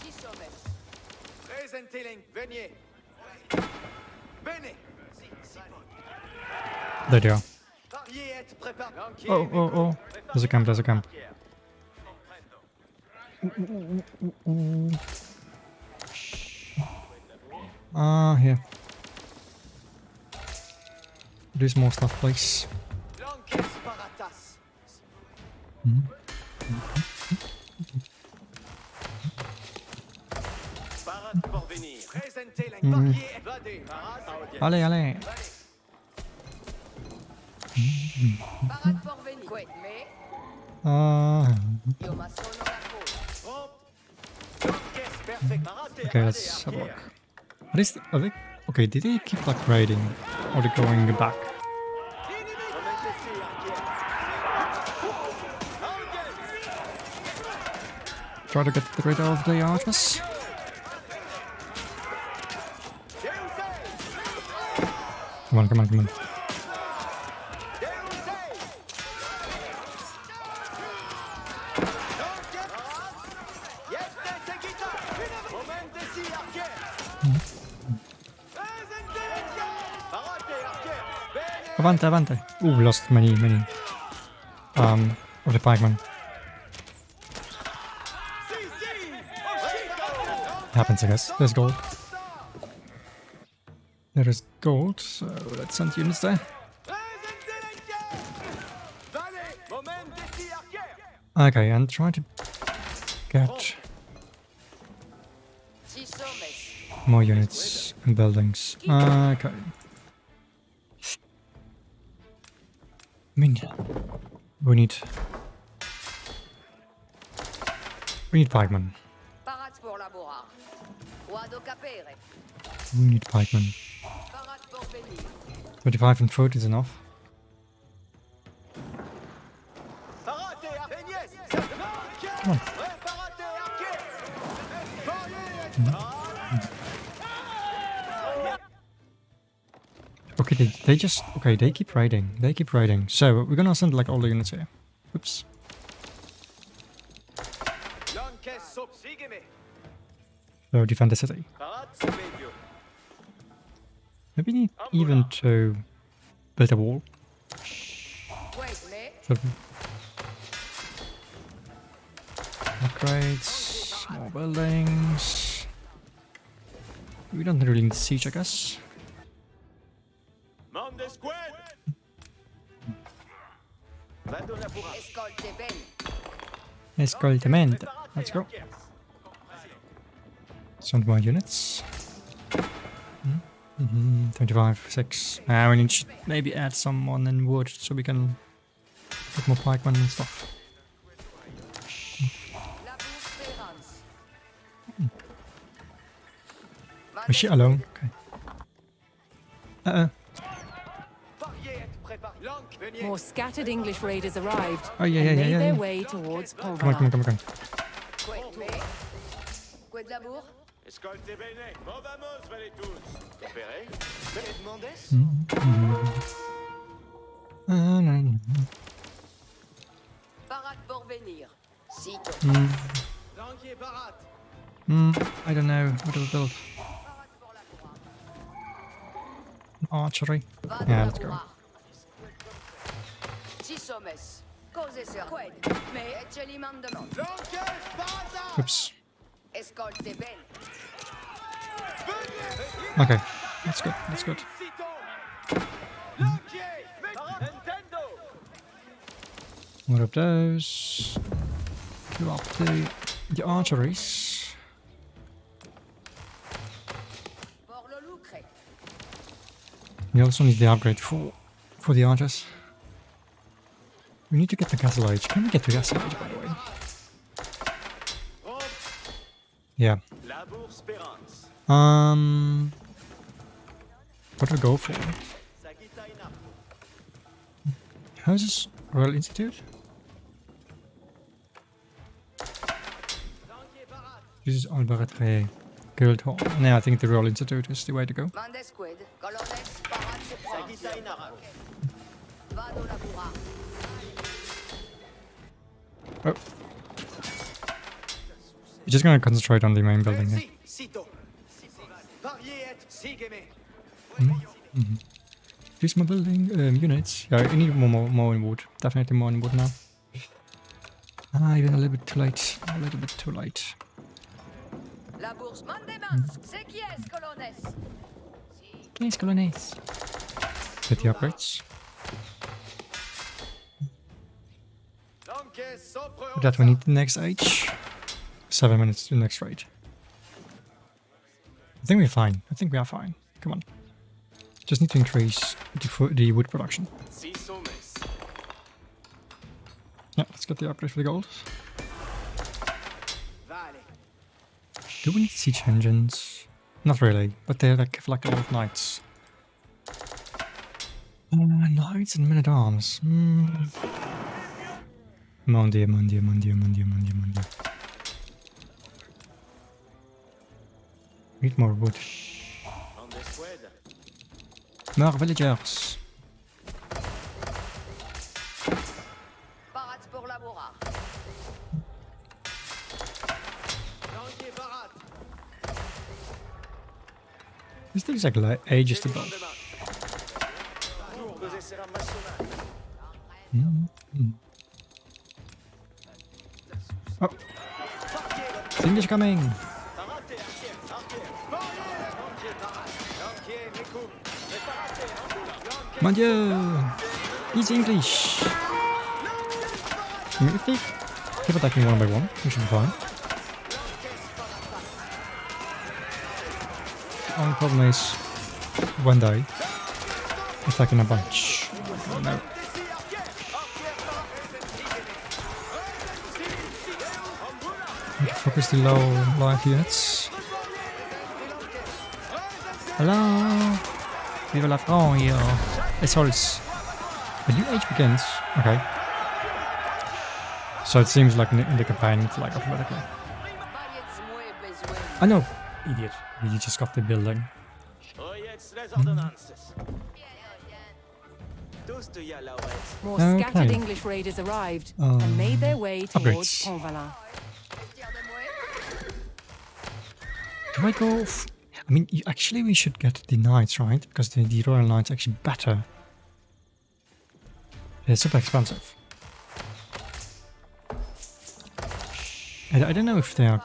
Si sommes. Présentez l'encaisse. Veniez. Bene. Si. Si. There they are. Pariez être préparé. Oh. There's a camp. Here. Do some more stuff, please. L'encaisse par attaque. Parade pour venir. Présentez l'encaisse. Pariez. Vadé. Allez. Parade pour venir. Quet, mais io ma sono la coda. L'encaisse perfect. Okay, let's have a look. What is are they? Okay, did they keep like raiding? Or they going back? Try to get rid of the archers. Come on. Avante. Ooh, lost many. Of the pikemen. Happens, I guess. There's gold. There is gold, so let's send units there. Okay, and try to get Si sommes. more units and buildings. Okay. I mean, we need pikemen. Parade pour laborar. Vado capere. We need pikemen. Parade pour venir. 25 and foot is enough. Come on. Okay, they just... Okay, they keep raiding. They keep raiding. So, we're gonna send like all the units here. Oops. So, defend the city. Maybe need even to build a wall. Should we? Upgrades, more buildings. We don't really need siege, I guess. Escoltamento. Let's go. Send more units. 25, 6. We need to maybe add someone in wood so we can get more pikemen and stuff. Is she alone? Okay. More scattered English raiders arrived Oh, yeah, and yeah, made yeah, their yeah. way towards Come on, come on, come on, come on. Escolte bene, movamos, vale tous. Opéré. Demandes? Barat pour venir. Sito. Lanquier Barat. I don't know. What do we build? Barat pour la cour. Archery. Va Yeah, la let's go. cour. Si sommes. Cause ser. Qued. Mais eceli mandement. Lanquier Barat. Oops. Escolte ben. Okay. That's good. That's good. Lanquier. Nintendo. What of those? Go up the archeries. Pour le lucre. We also need the upgrade for the archers. We need to get the castle age. Can we get the castle age, by the way? Yeah. Labour Spérance. What do we go for? How is this? Royal Institute? This is Albaretre Guild Hall. No, I think the Royal Institute is the way to go. Mandes quid. Colonnes. Barat se prend. Vado la cour. Oh. We're just gonna concentrate on the main building here. Sito. Parier et sigeme. Increase my building units. Yeah, I need more in wood. Definitely more in wood now. Even a little bit too late. A little bit too late. La bourse Mandemans. C'est qui est, colonnes? Please, colonies. Get the upgrades. Lanquier sopre. With that, we need the next age. 7 minutes to the next raid. I think we're fine. I think we are fine. Come on. Just need to increase the wood production. Si sommes. Yeah, let's get the upgrade for the gold. Vale. Do we need siege engines? Not really, but they're like have a lot of knights. Knights and men-at-arms. Mon Dieu, mon Dieu, mon Dieu, mon Dieu, mon Dieu, mon Dieu. Need more wood. Mandes quid. More villagers. Barat pour la bourra. Lanquier Barat. This takes like ages to build. Lourdes sera maçonnage. Oh, the English coming. Parate, arquer. Lanquier Barat. Lanquier Nikou. Parate, Mon Dieu! He's English! I mean, if they keep attacking one by one, we should be fine. Only problem is when they attacking a bunch. Oh, no. Need to focus the low life units. Hello! Vive la France here! It's Holz. A new age begins. Okay. So So it seems like in the campaign it's like automatically. I know, idiot. You just got the building. More scattered English raiders arrived and made their way towards upgrades. Pontvalin. Do I go? I mean, actually, we should get the knights, right? Because the royal knights are actually better. They're super expensive. I don't know if they are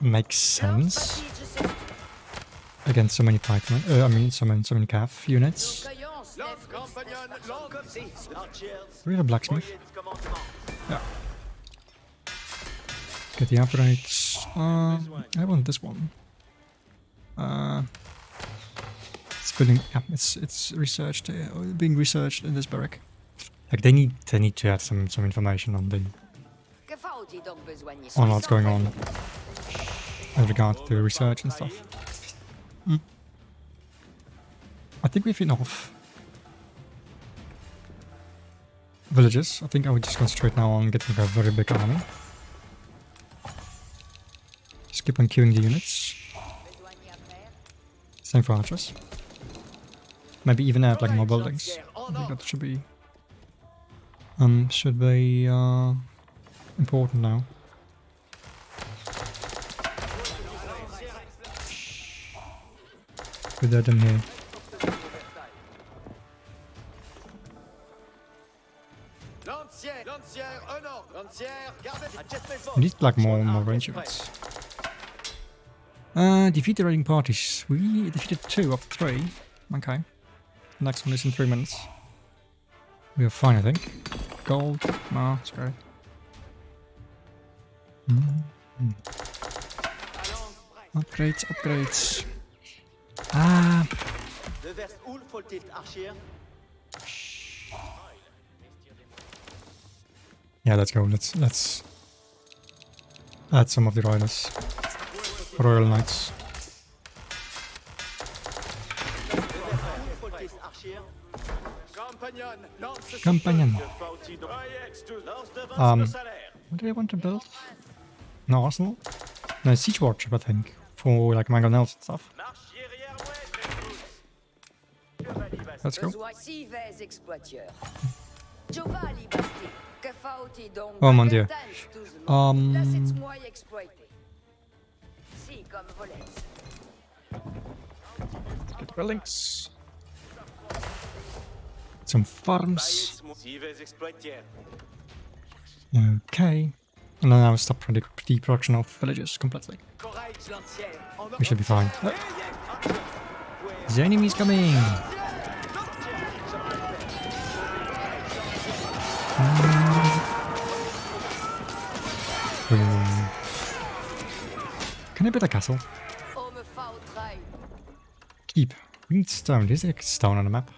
make sense against so many pikemen. I mean, so many cav units. We're a blacksmith. Yeah. Get the upgrades. I want this one. It's building. Yeah, it's researched. Being researched in this barrack. Like they need to add some information on what's going on in regard to research and stuff. I think we have enough villages. I think I would just concentrate now on getting a very big army. Just keep on queuing the units. Same for archers. Maybe even add like more buildings. I think that should be important now. Put that in here. We need like more range units. Defeat the raiding parties. We defeated 2 of 3. Okay. Next one is in 3 minutes. We are fine, I think. Gold. No, it's great. Upgrades. Yeah, let's go. Let's add some of the riders. Royal Knights. Companion. What do I want to build? An arsenal? No, siege workshop, I think. For like mangonels and stuff. Let's go. Oh mon dieu. Get buildings. Some farms. Okay. And then I'll stop the production of villages completely. We should be fine. Oh. The enemy's coming! Can I build a castle? Keep. We need stone. Is there stone on the map?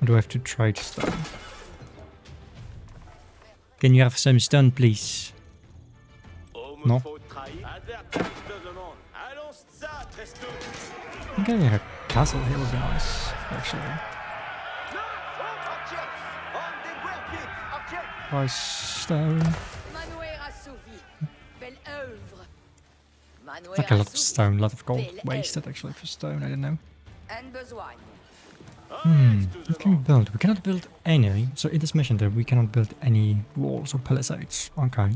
Or do I have to trade stone? Can you have some stone, please? No? Getting a castle here would be nice, actually. Price stone. Like a lot of stone, a lot of gold wasted actually for stone, I don't know. We can build. We cannot build any. So in this mission there we cannot build any walls or palisades. Okay.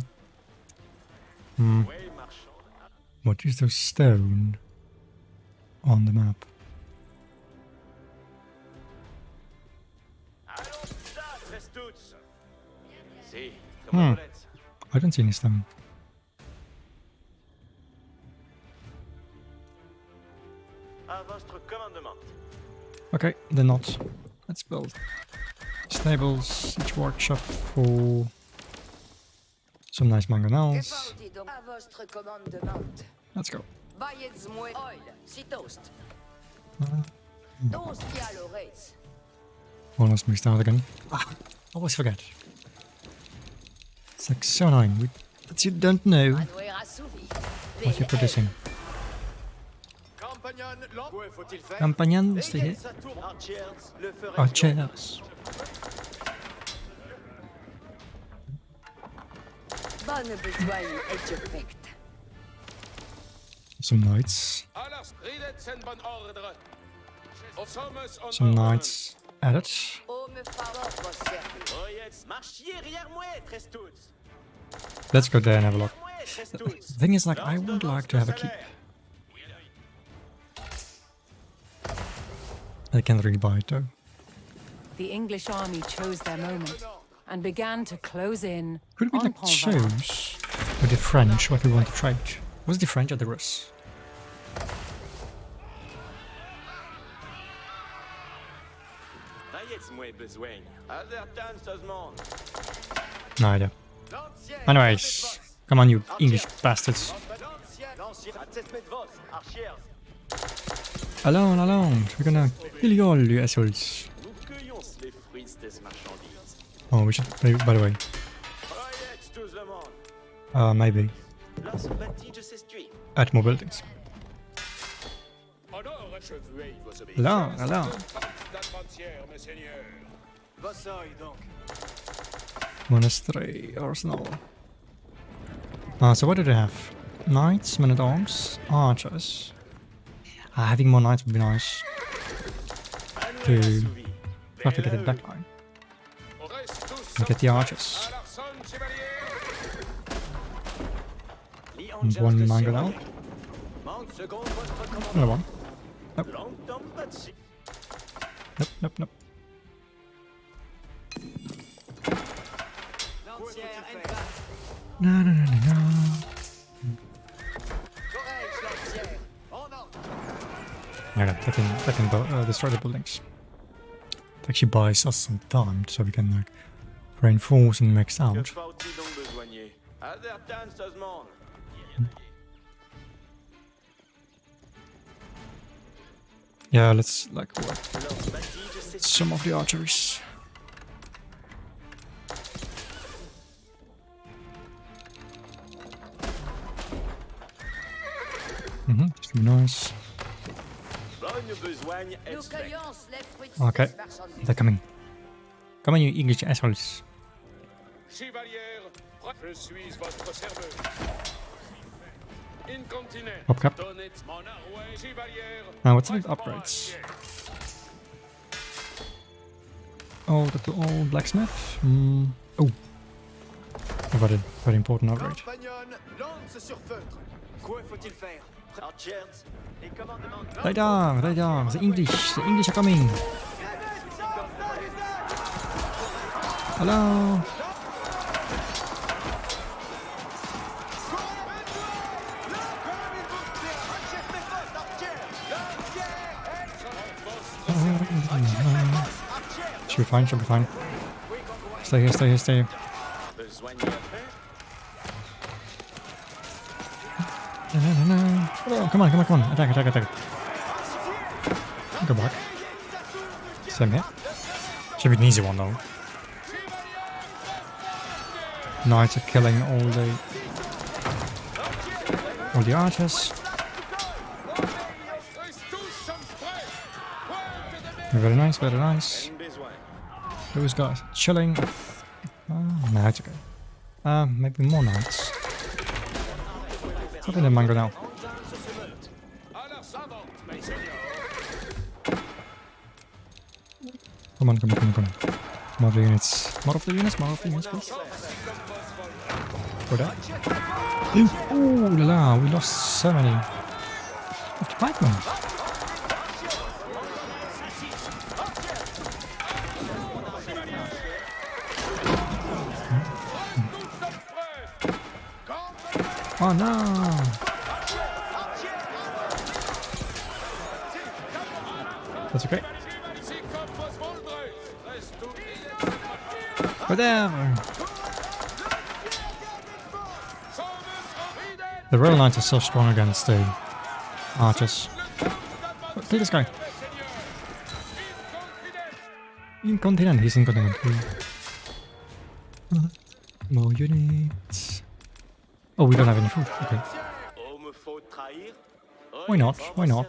What is the stone on the map? I don't see any stone. Okay, then not. Let's build stables, siege workshop for some nice mangonels. Let's go. Almost mixed out again. Always forget. It's like so annoying that you don't know what you're producing. Compagnon, stay here. Archers. Pas ne besoin d'être Some knights. Some knights added. Let's go there and have a look. The thing is, like, I would like to have a keep. I can't really buy it though. The English army chose their moment and began to close in Could we on like Pont-Valin. choose with the French what we want to trade? Was the French or the Rus? Neither. Anyways, come on, you English bastards. Alone, alone. We're gonna kill you all, you assholes. Oh, we should. Maybe, by the way. Maybe. Add more buildings. Alone, alone. Monastery, arsenal. So what do they have? Knights, men-at-arms, archers. Having more knights would be nice. To try to get it back line. And get the archers. And one man go down. Another one. Nope. Nope, nope, nope. No, no, no, no, no. Yeah, that can destroy the buildings. It actually buys us some time so we can like reinforce and max out. Yeah, let's like what? Some of the archers. Just be nice. Okay, they're coming. Come on, you English assholes. Up cap. Now what's with upgrades? Oh, the old blacksmith. Oh, very, very important upgrade. Right down, right down. The English are coming. Hello. Should be fine, should be fine. Stay here, stay here, stay here. No. Oh, come on, come on, come on. Attack, attack, attack. Go back. Same here. Should be an easy one though. Knights are killing all the archers. Very nice, very nice. Those guys are chilling. No, it's okay. Maybe more knights. What's up in the mango now? Come on, come on, come on, come on. More of the units. More of the units, more of the units, please. Go down. Oh la la, we lost so many. Of the pikemen. Oh no! That's okay. Whatever. The rail lines are so strong against the archers. Oh, take this guy. Incontinent, he's incontinent. More units. Oh, we don't have any food. Okay. Why not? Why not?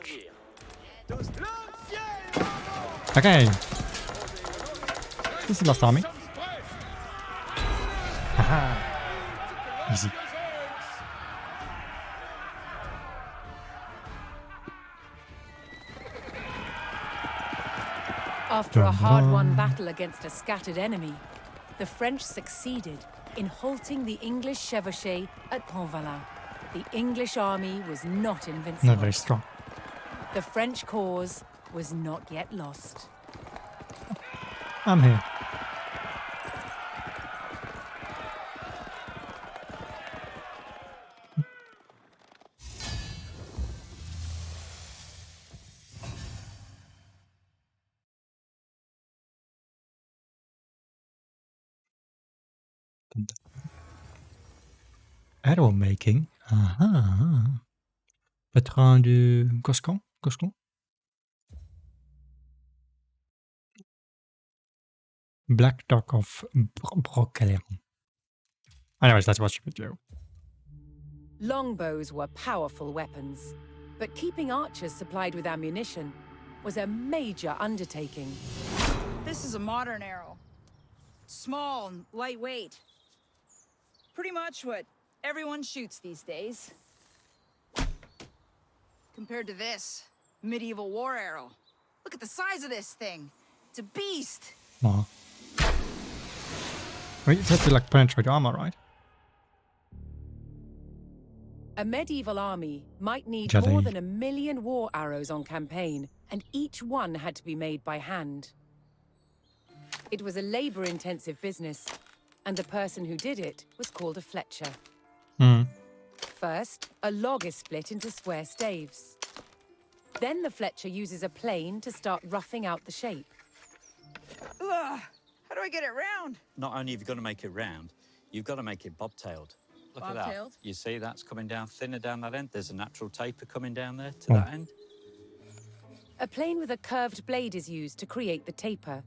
Okay. This is the last army. Haha. Easy. After a hard-won battle against a scattered enemy, the French succeeded in halting the English chevauchée at Pontvalin. The English army was not invincible. Not very strong. The French cause was not yet lost. I'm here. Arrow making. Patron de Gascon. Black Dog of Brocquelaire. Anyways, let's watch the video. Longbows were powerful weapons, but keeping archers supplied with ammunition was a major undertaking. This is a modern arrow. Small and lightweight. Pretty much what everyone shoots these days. Compared to this, medieval war arrow. Look at the size of this thing. It's a beast. Wow. Wait, it has to like penetrate armor, right? A medieval army might need Jedi. more than 1 million war arrows on campaign, and each one had to be made by hand. It was a labor-intensive business, and the person who did it was called a fletcher. First, a log is split into square staves. Then the fletcher uses a plane to start roughing out the shape. Ugh, how do I get it round? Not only have you got to make it round, you've got to make it bob-tailed. Look at that. Bob-tailed? You see that's coming down thinner down that end? There's a natural taper coming down there to that end. A plane with a curved blade is used to create the taper.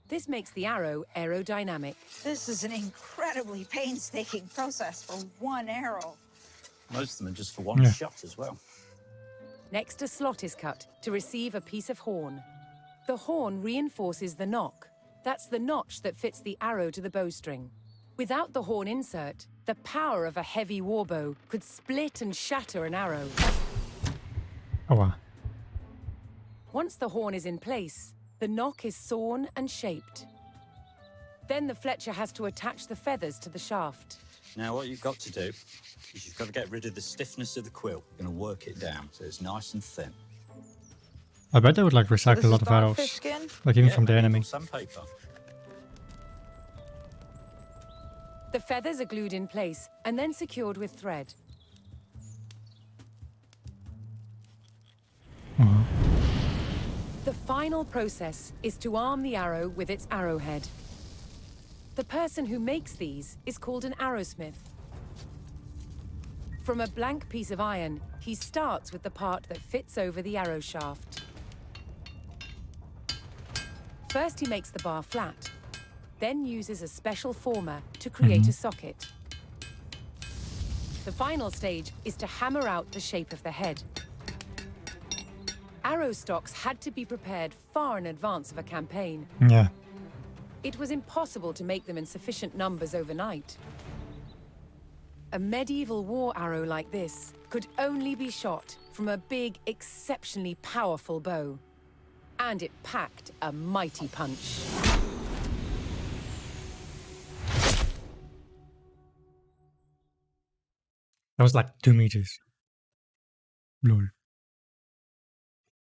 This makes the arrow aerodynamic. This is an incredibly painstaking process for one arrow. Most of them are just for one shot as well. Next, a slot is cut to receive a piece of horn. The horn reinforces the nock. That's the notch that fits the arrow to the bowstring. Without the horn insert, the power of a heavy warbow could split and shatter an arrow. Oh wow. Once the horn is in place, the nock is sawn and shaped. Then the fletcher has to attach the feathers to the shaft. Now what you've got to do is you've got to get rid of the stiffness of the quill. You're going to work it down so it's nice and thin. I bet they would like recycle a lot of arrows. Skin? Like even from the enemy. Sandpaper. The feathers are glued in place and then secured with thread. The final process is to arm the arrow with its arrowhead. The person who makes these is called an arrowsmith. From a blank piece of iron, he starts with the part that fits over the arrow shaft. First, he makes the bar flat, then uses a special former to create a socket. The final stage is to hammer out the shape of the head. Arrow stocks had to be prepared far in advance of a campaign. Yeah. It was impossible to make them in sufficient numbers overnight. A medieval war arrow like this could only be shot from a big, exceptionally powerful bow. And it packed a mighty punch. That was like 2 meters. Lol.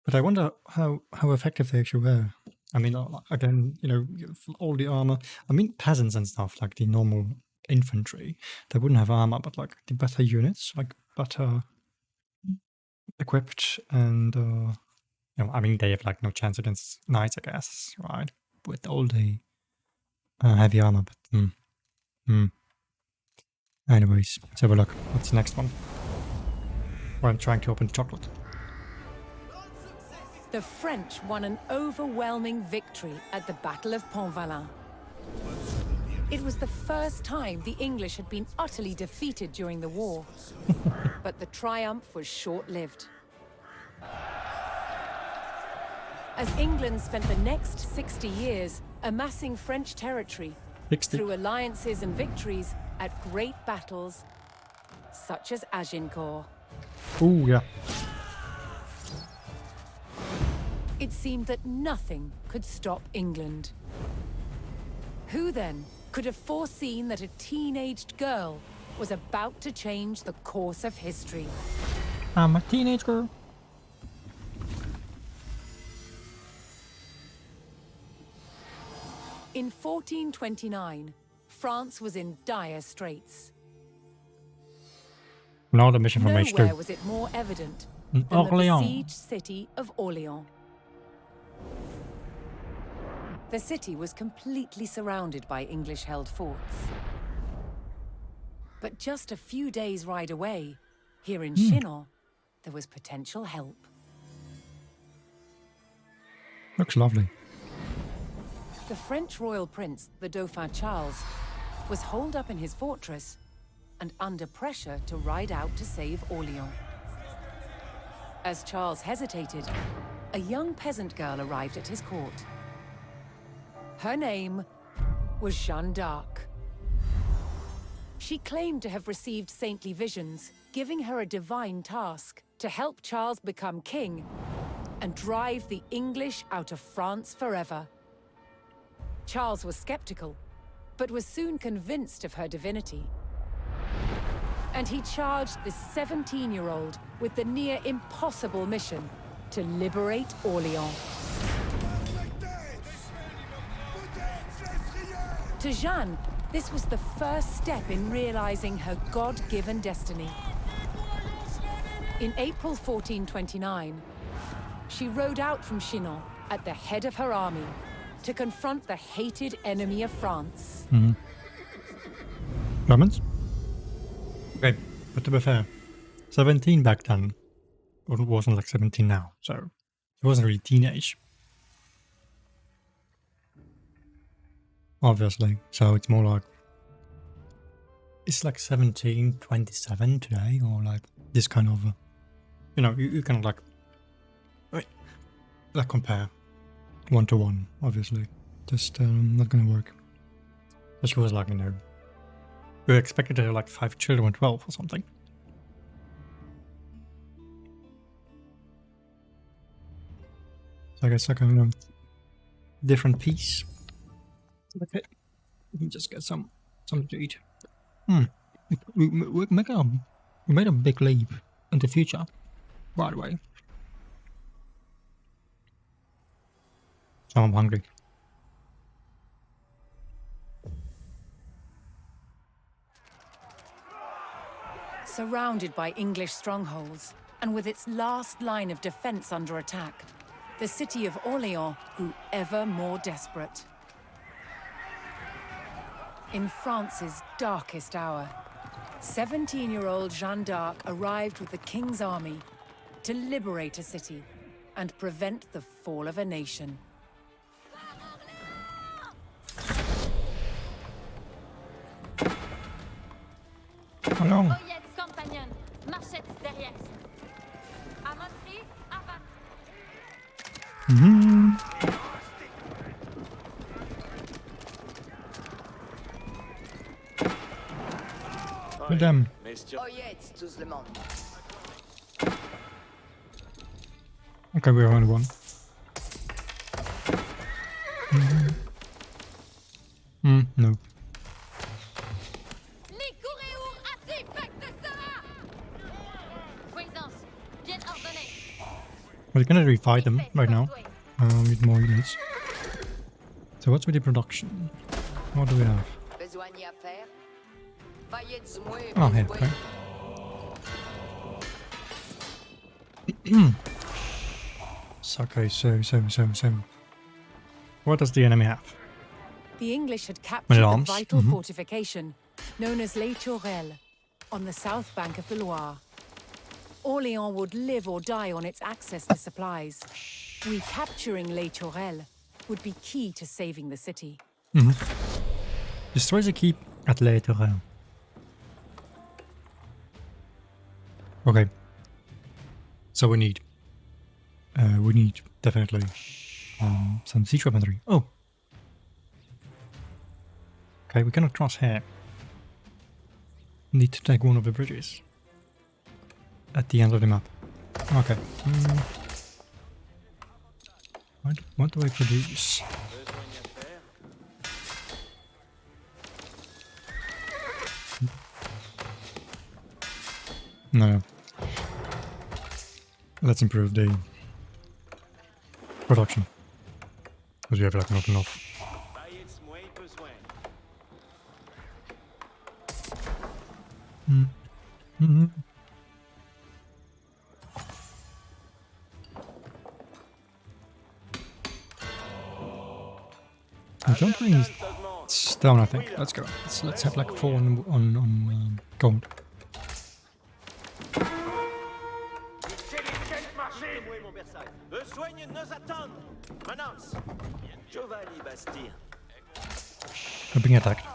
But I wonder how effective they actually were. I mean, again, you know, all the armor. I mean, peasants and stuff, like the normal infantry, they wouldn't have armor, but like the better units, like better equipped and, you know, I mean, they have like no chance against knights, I guess, right? With all the heavy armor, but Anyways, let's have a look. What's the next one? Where I'm trying to open the chocolate. The French won an overwhelming victory at the Battle of Pontvalin. It was the first time the English had been utterly defeated during the war. But the triumph was short-lived. As England spent the next 60 years amassing French territory, 60. through alliances and victories, at great battles such as Agincourt. Oh, yeah. It seemed that nothing could stop England. Who then could have foreseen that a teenaged girl was about to change the course of history? I'm a teenage girl. In 1429, France was in dire straits. Now the mission from Nowhere H2. was it more evident In than the Orléans. besieged city of Orléans. The city was completely surrounded by English-held forts. But just a few days' ride away, here in Chinon, there was potential help. Looks lovely. The French royal prince, the Dauphin Charles, was holed up in his fortress and under pressure to ride out to save Orléans. As Charles hesitated, a young peasant girl arrived at his court. Her name was Jeanne d'Arc. She claimed to have received saintly visions, giving her a divine task to help Charles become king and drive the English out of France forever. Charles was skeptical, but was soon convinced of her divinity. And he charged this 17-year-old with the near impossible mission to liberate Orléans. To Jeanne, this was the first step in realizing her God-given destiny. In April 1429, she rode out from Chinon at the head of her army to confront the hated enemy of France. Romans? Okay, but to be fair, 17 back then wasn't like 17 now, so it wasn't really teenage. Obviously, so it's more like, it's like 17, 27 today, or like this kind of, you know, you kind of like, like compare one to one, obviously. Just not gonna work. But she was like, you know, we expected to have like 5 children, 12 or something. So I guess like a, you know, different piece. Okay, we can just get something to eat. We made a big leap into the future, by the way. So I'm hungry. Surrounded by English strongholds, and with its last line of defense under attack, the city of Orléans grew ever more desperate. In France's darkest hour, 17-year-old Jeanne d'Arc arrived with the king's army to liberate a city and prevent the fall of a nation. Allons. Oyettes compagnons, marchettes derrière. À Montry, avant. Madame. Oyettes, tous le monde. Okay, we're on one. No. Les courez-ours hâtés, pack de Sarah! Présence, bien ordonnée. Well, you cannot really fight them right now. Need more units. So what's with the production? What do we have? Besoin d'y faire. Veuillez du moins Oh, here, besoin. okay. Okay, so. What does the enemy have? The English had captured the arms. vital fortification known as Les Tourelles on the south bank of the Loire. Orléans would live or die on its access to supplies. Recapturing Les Tourelles would be key to saving the city. Destroy the keep at Les Tourelles. Okay. So we need definitely some siege weaponry. Oh. Okay, we cannot cross here. need to take one of the bridges at the end of the map. Okay. What do I produce? No. Let's improve the production. Because we have like not enough. I don't really need stone, I think. Let's go. Let's have like 4 on gold. I'm being attacked.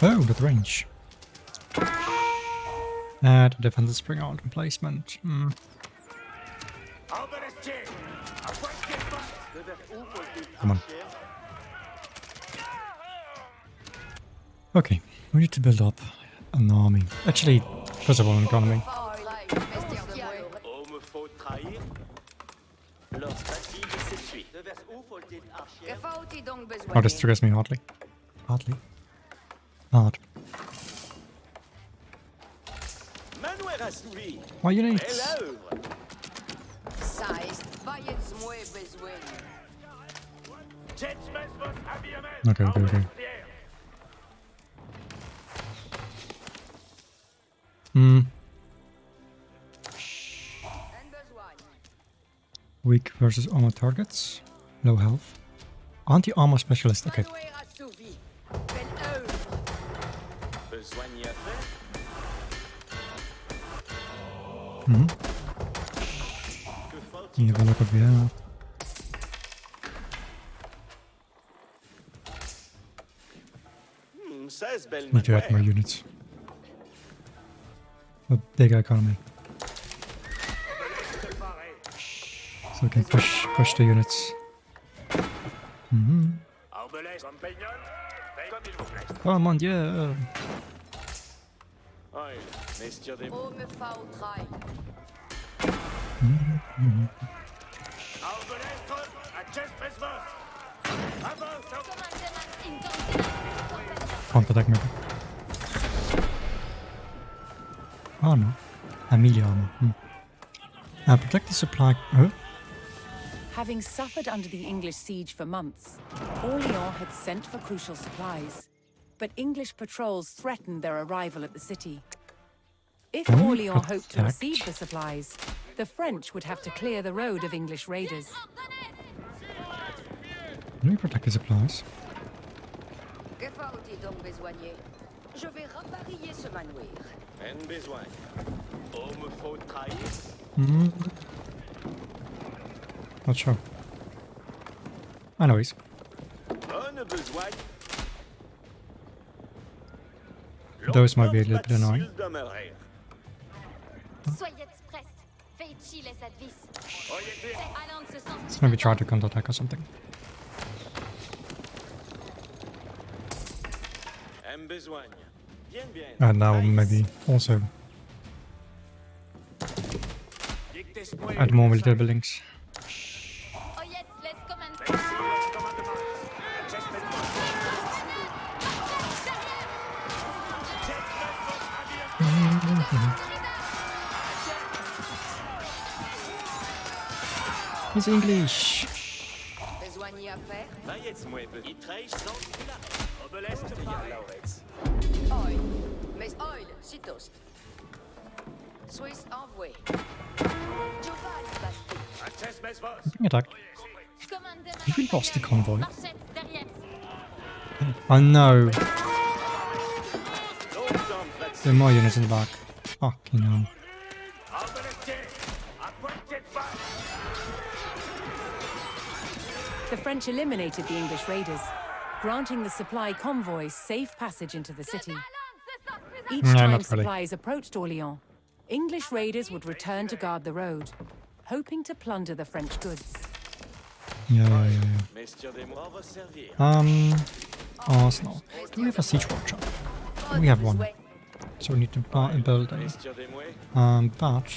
Oh, that range. Add defensive spring out emplacement. Come on. Okay, we need to build up an army. Actually, first of all, an economy. Oh, this triggers me hardly. Hard. Why you need? Okay. Weak versus armor targets. Low health. Anti-armor specialist. Okay. You have a look at that. Need to add more units. A bigger economy. So we can push the units. Oh mon dieu! Counterattack maybe. Oh no. Amelia armor. Protect the supply. Huh? Having suffered under the English siege for months, Orléans had sent for crucial supplies. But English patrols threatened their arrival at the city. If Orléans hoped to receive the supplies, the French would have to clear the road of English raiders. Let me protect the supplies. Je vais raparier ce manoir. Not sure. Anyways. Those might be a little bit annoying. Let's maybe try to counterattack or something. And now maybe also add more military buildings. It's English. Being attacked. Have we lost the convoy? Oh no. There are more units in the back. Fucking hell. The French eliminated the English raiders, granting the supply convoys safe passage into the city. Each time supplies approached Orléans, English raiders would return to guard the road, hoping to plunder the French goods. Yeah. Messieurs des mois, va servir. Arsenal. Do we have a siege watcher? We have one. So we need to build a. Messieurs des mois. But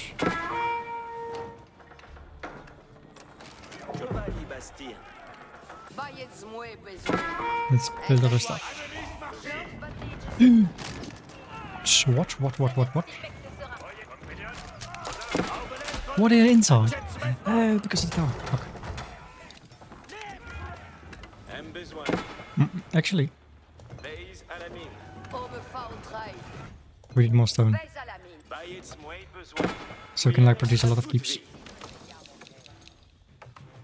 Chevalier Bastien. let's build other stuff. What? What are you inside? Oh, because it's dark. Fuck. Un besoin. Actually, Veille à la mine. we need more stone, Baillez moi besoin. so we can like produce a lot of keeps.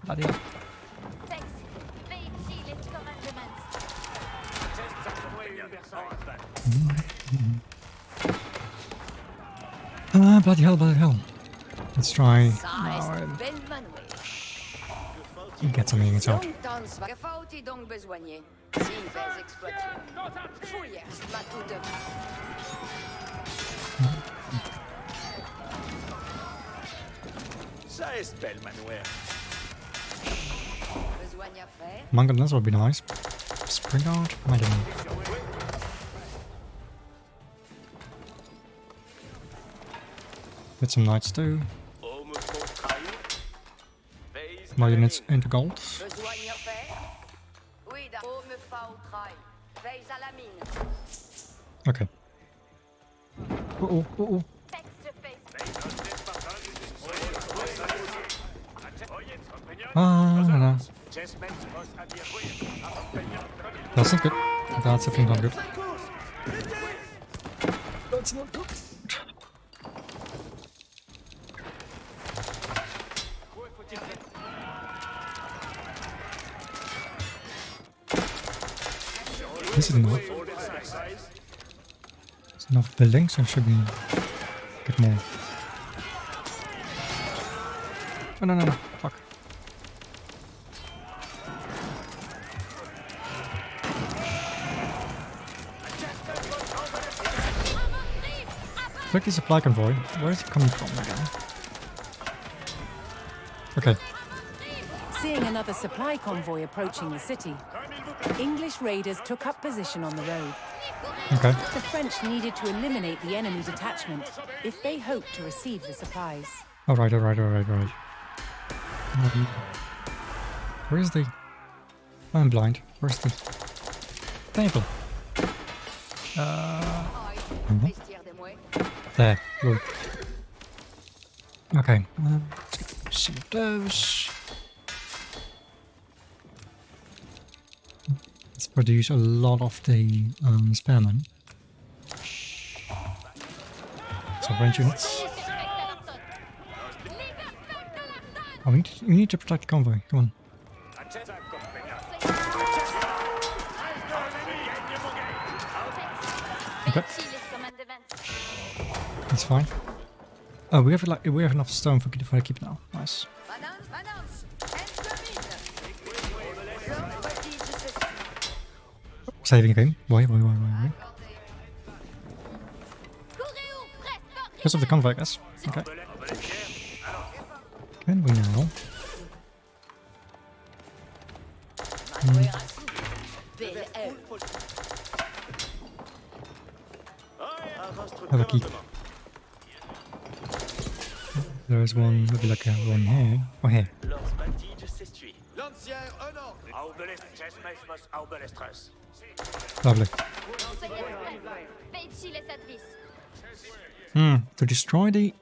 Bloody hell. Bloody hell. Let's try get something inside. Ça est belle manoir. Manganese would be nice. Spring guard? I don't know. Get some knights too. Homme pour trahir. Veille My units into gold. Okay. Oh. No. That's not good. That's definitely not good. That's not good. This is enough. It's enough buildings, so it should be get more. Oh, no. Fuck. Click the supply convoy. Where is it coming from again? Okay. Seeing another supply convoy approaching the city, English raiders took up position on the road. Okay. The French needed to eliminate the enemy detachment if they hoped to receive the supplies. Alright. Where is the... I'm blind. Where's the... table? There. Look. Okay. Let's get some of those. Let's produce a lot of the spearmen. Some range units. Oh, we need to protect the convoy. Come on. Okay. That's fine. Oh, we have enough stone for the keep now. Nice. Saving game. Why? Because of the convoy, I guess. Okay. Can we now? Have a keep. There's one, maybe like one here. Oh, here. Lovely. To destroy the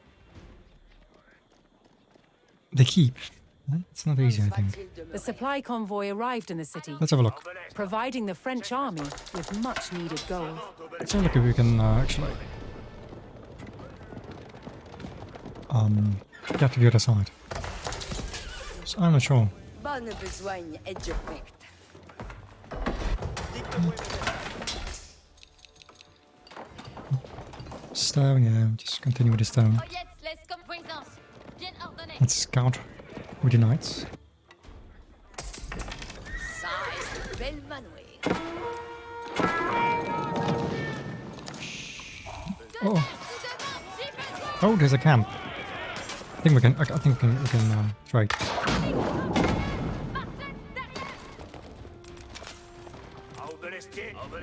keep. It's not easy, I think. The supply convoy arrived in the city, Let's have a look. providing the French army with much needed gold. Let's have a look if we can actually get to the other side. So I'm not sure. Stone, yeah, just continue with the stone. Let's scout with the knights. Oh. Oh, there's a camp. I think we can. I think we can trade.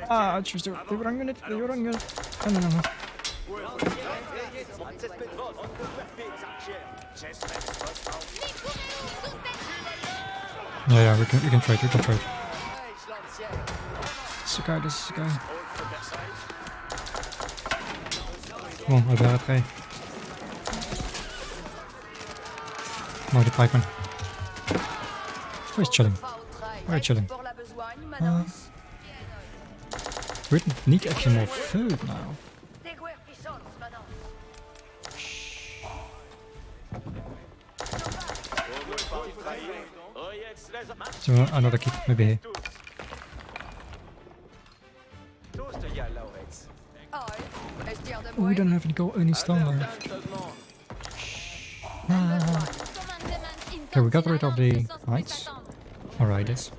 Ah, just they were on it. They were on it. No. Yeah, we can trade. We can trade. This is a guy. This is a guy. Come on, Pattay. No, the pikeman. Where's chilling? Where are you chilling? We need actually more food now. So another keep, maybe here. Oh, we don't have any stone left. Okay, we got rid of the knights. Alright, this.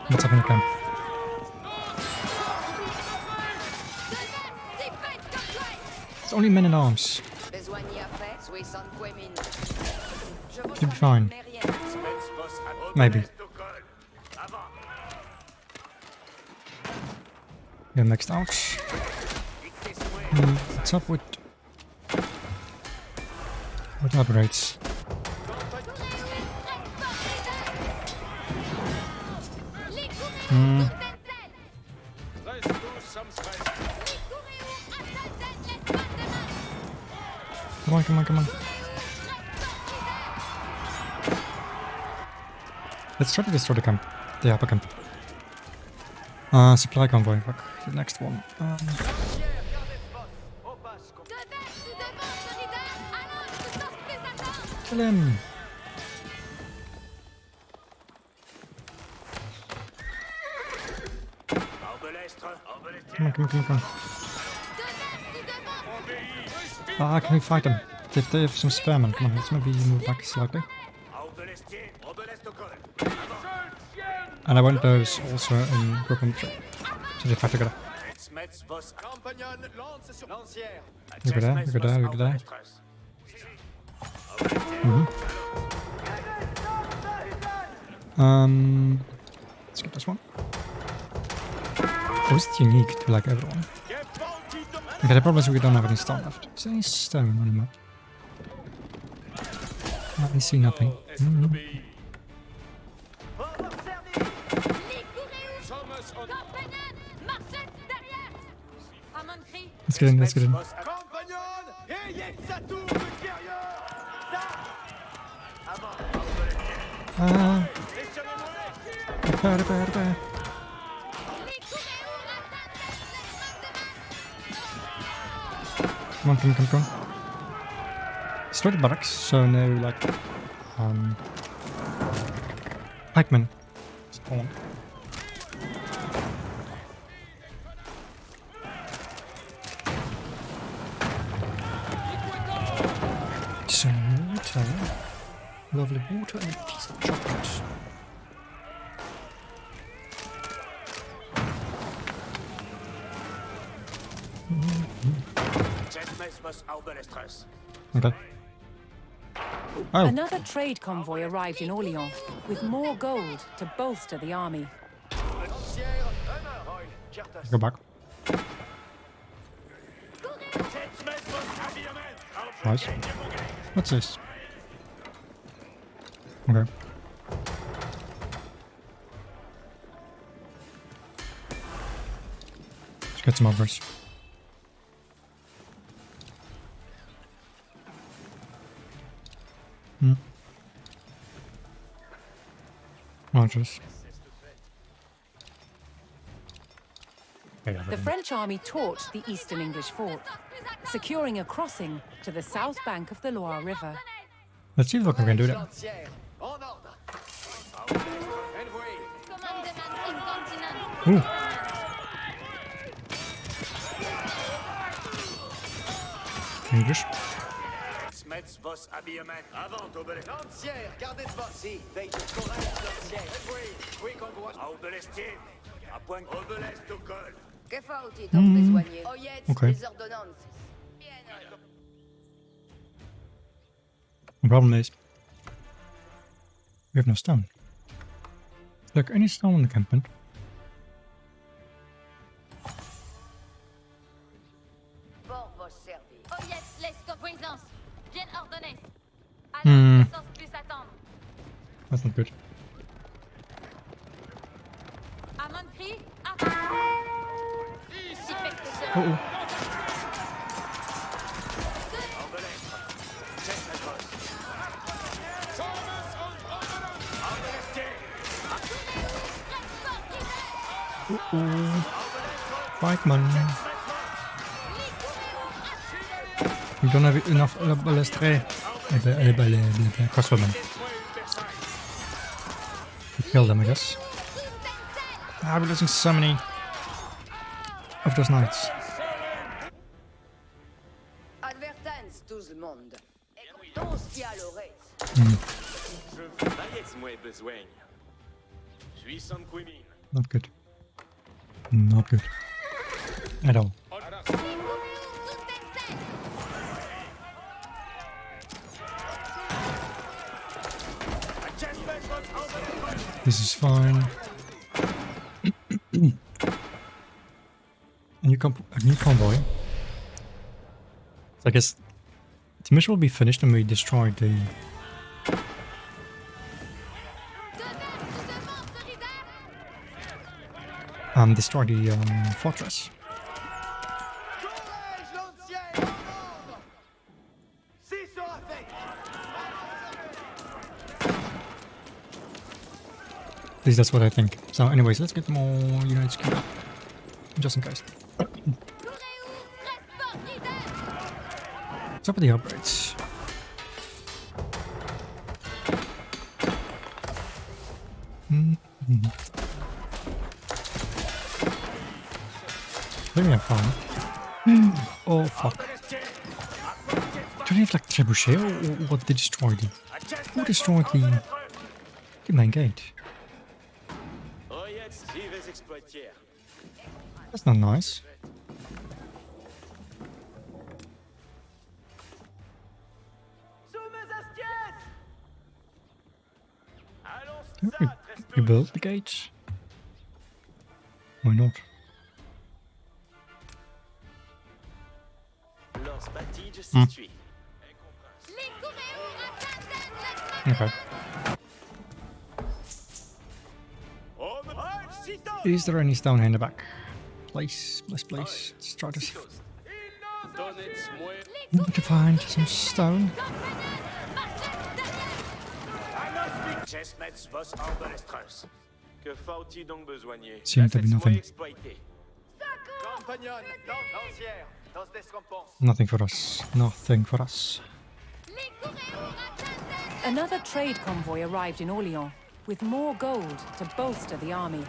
Let's have a camp. It's only men at arms. Should be fine. Maybe. Yeah, next out. What's up with upgrades? Come on. Let's try to destroy the camp. The upper camp. Supply convoy. Fuck. The next one. Kill him. Come on. Can we fight them? They have some spearmen. Come on, let's maybe move back slightly. And I want those also in group infantry. So they fight together. You go there. Let's get this one. Oh, is it unique to like everyone? Okay, the problem is we don't have any stone left. Is there any stone on the map? I see nothing. Let's get in. Repair. Come on. Destroy the barracks, so no, like, pikemen spawn. Some water. Lovely water and a piece of chocolate. Okay. Oh. Another trade convoy arrived in Orléans with more gold to bolster the army. Go back. Nice. What's this? Okay. Let's get some others. Launchers. The French army torched the eastern English fort, securing a crossing to the south bank of the Loire River. Let's see if we can do that. Ooh. English. Vos habillement avant obélisque. Lancière, gardez devant. Si, veille de courage, lancière. Oui, convoi. À obélestier. À point obéleste au col. Que faut-il donc besoigner? Oyez okay. les ordonnances. The problem is, we have no stone. Look, any stone encampment? Pour vos services. Oyez les complaisance. Bien ordonné. Hmm. Alors, sans plus attendre. That's not good. À mon cri, à... Si fait que ce... Uh-oh. Fight, man. We don't have enough balestre. Crossbowmen. We kill them, I guess. Ah, we're losing so many of those knights. Advertence, tout le monde. Écoutons ce qu'il y a à l'oreille. Not good. Not good. At all. This is fine. a new convoy. So I guess the mission will be finished and we destroy the... destroy the fortress. At least that's what I think. So anyways, let's get them all units queued up. Just in case. What's up with the upgrades? Let me have fun. Oh fuck. Do they have like trebuchet or what they destroyed? Who destroyed the main gate? That's not nice. Rebuild the gates? Why not? Okay. Is there any stone here in the back? Please. Let's try this. Need to find some stone. Seems to be nothing. Nothing for us. Nothing for us. Another trade convoy arrived in Orléans with more gold to bolster the army.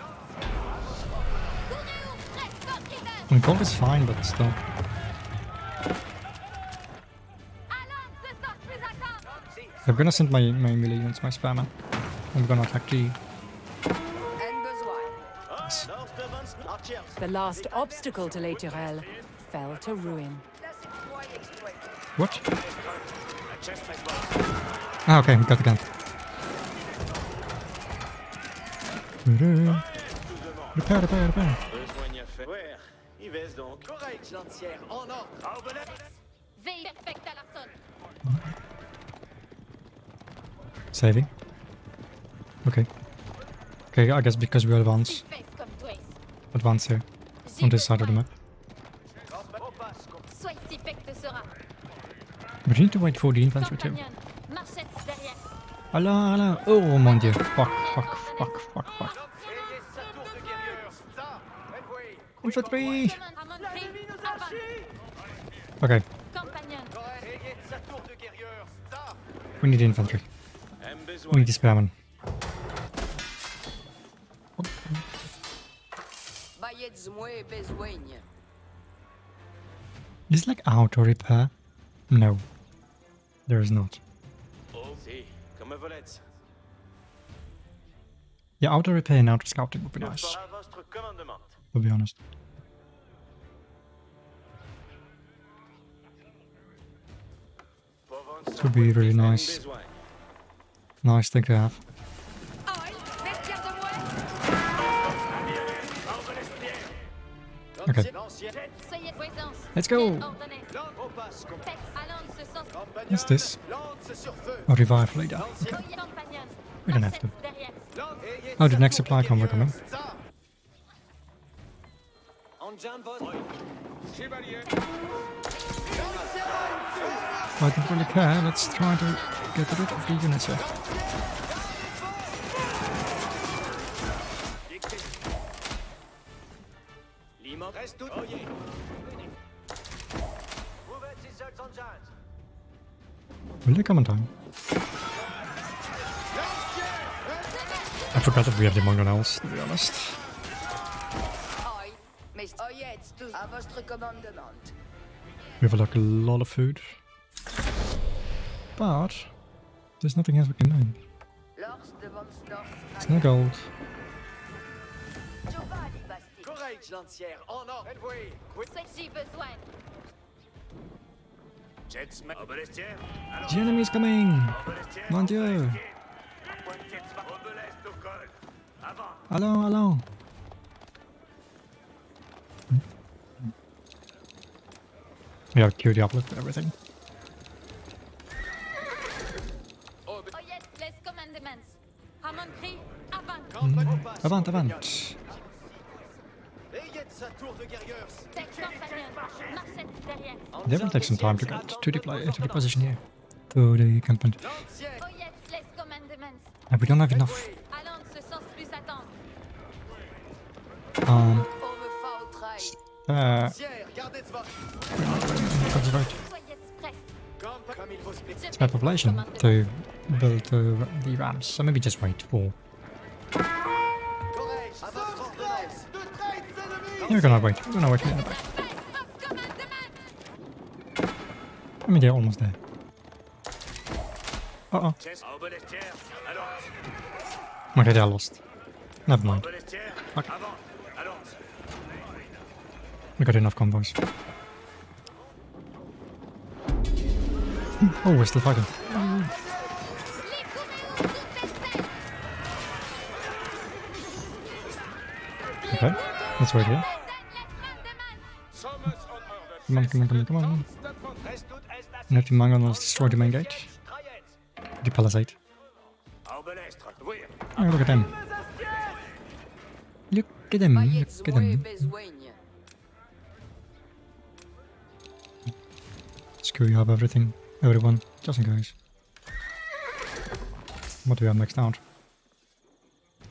I mean, gold is fine, but still. I'm gonna send my melee units, my spammer. I'm gonna attack G. Yes. The last obstacle to Les Tourelles fell to ruin. What? Ah, okay, we got the gun. Repair. Saving. Okay. Okay, I guess because we advance here on this side of the map. But you need to wait for the infantry too. Allah. Oh mon dieu. Fuck. Infantry! Okay. We need infantry. We need spearmen. Is it like auto repair? No. There is not. Yeah, auto repair and auto scouting would be nice. To be honest. This would be really nice. Nice thing to have. Okay. Let's go! What's this? A revive leader. Okay. We don't have to. Oh, the next supply convoy coming. I don't really care. Let's try to get rid of the units here. Will they come on time? I forgot that we have the mangonels, to be honest. We have like a lot of food. But there's nothing else we can mine. It's no gold. The enemy's coming! Mon Dieu! Hello, hello! We have cutie uplift and everything. Avant, avant! They will take some time to get to the position here. To the encampment. And we don't have enough. Concentrate. It's bad population to build the rams, so maybe just wait for. We're gonna wait. We're gonna wait here in the back. I mean, they're almost there. Uh-oh. Okay, they're lost. Never mind. Okay. We got enough convoys. Oh, we're still fighting. Okay, let's wait here. Come on, come on, come on, come on. Let the mangonels destroy the main gate. The palisade. Oh, look at them. Look at them, look at them. Screw you up everything, everyone, just in case. What do we have maxed out?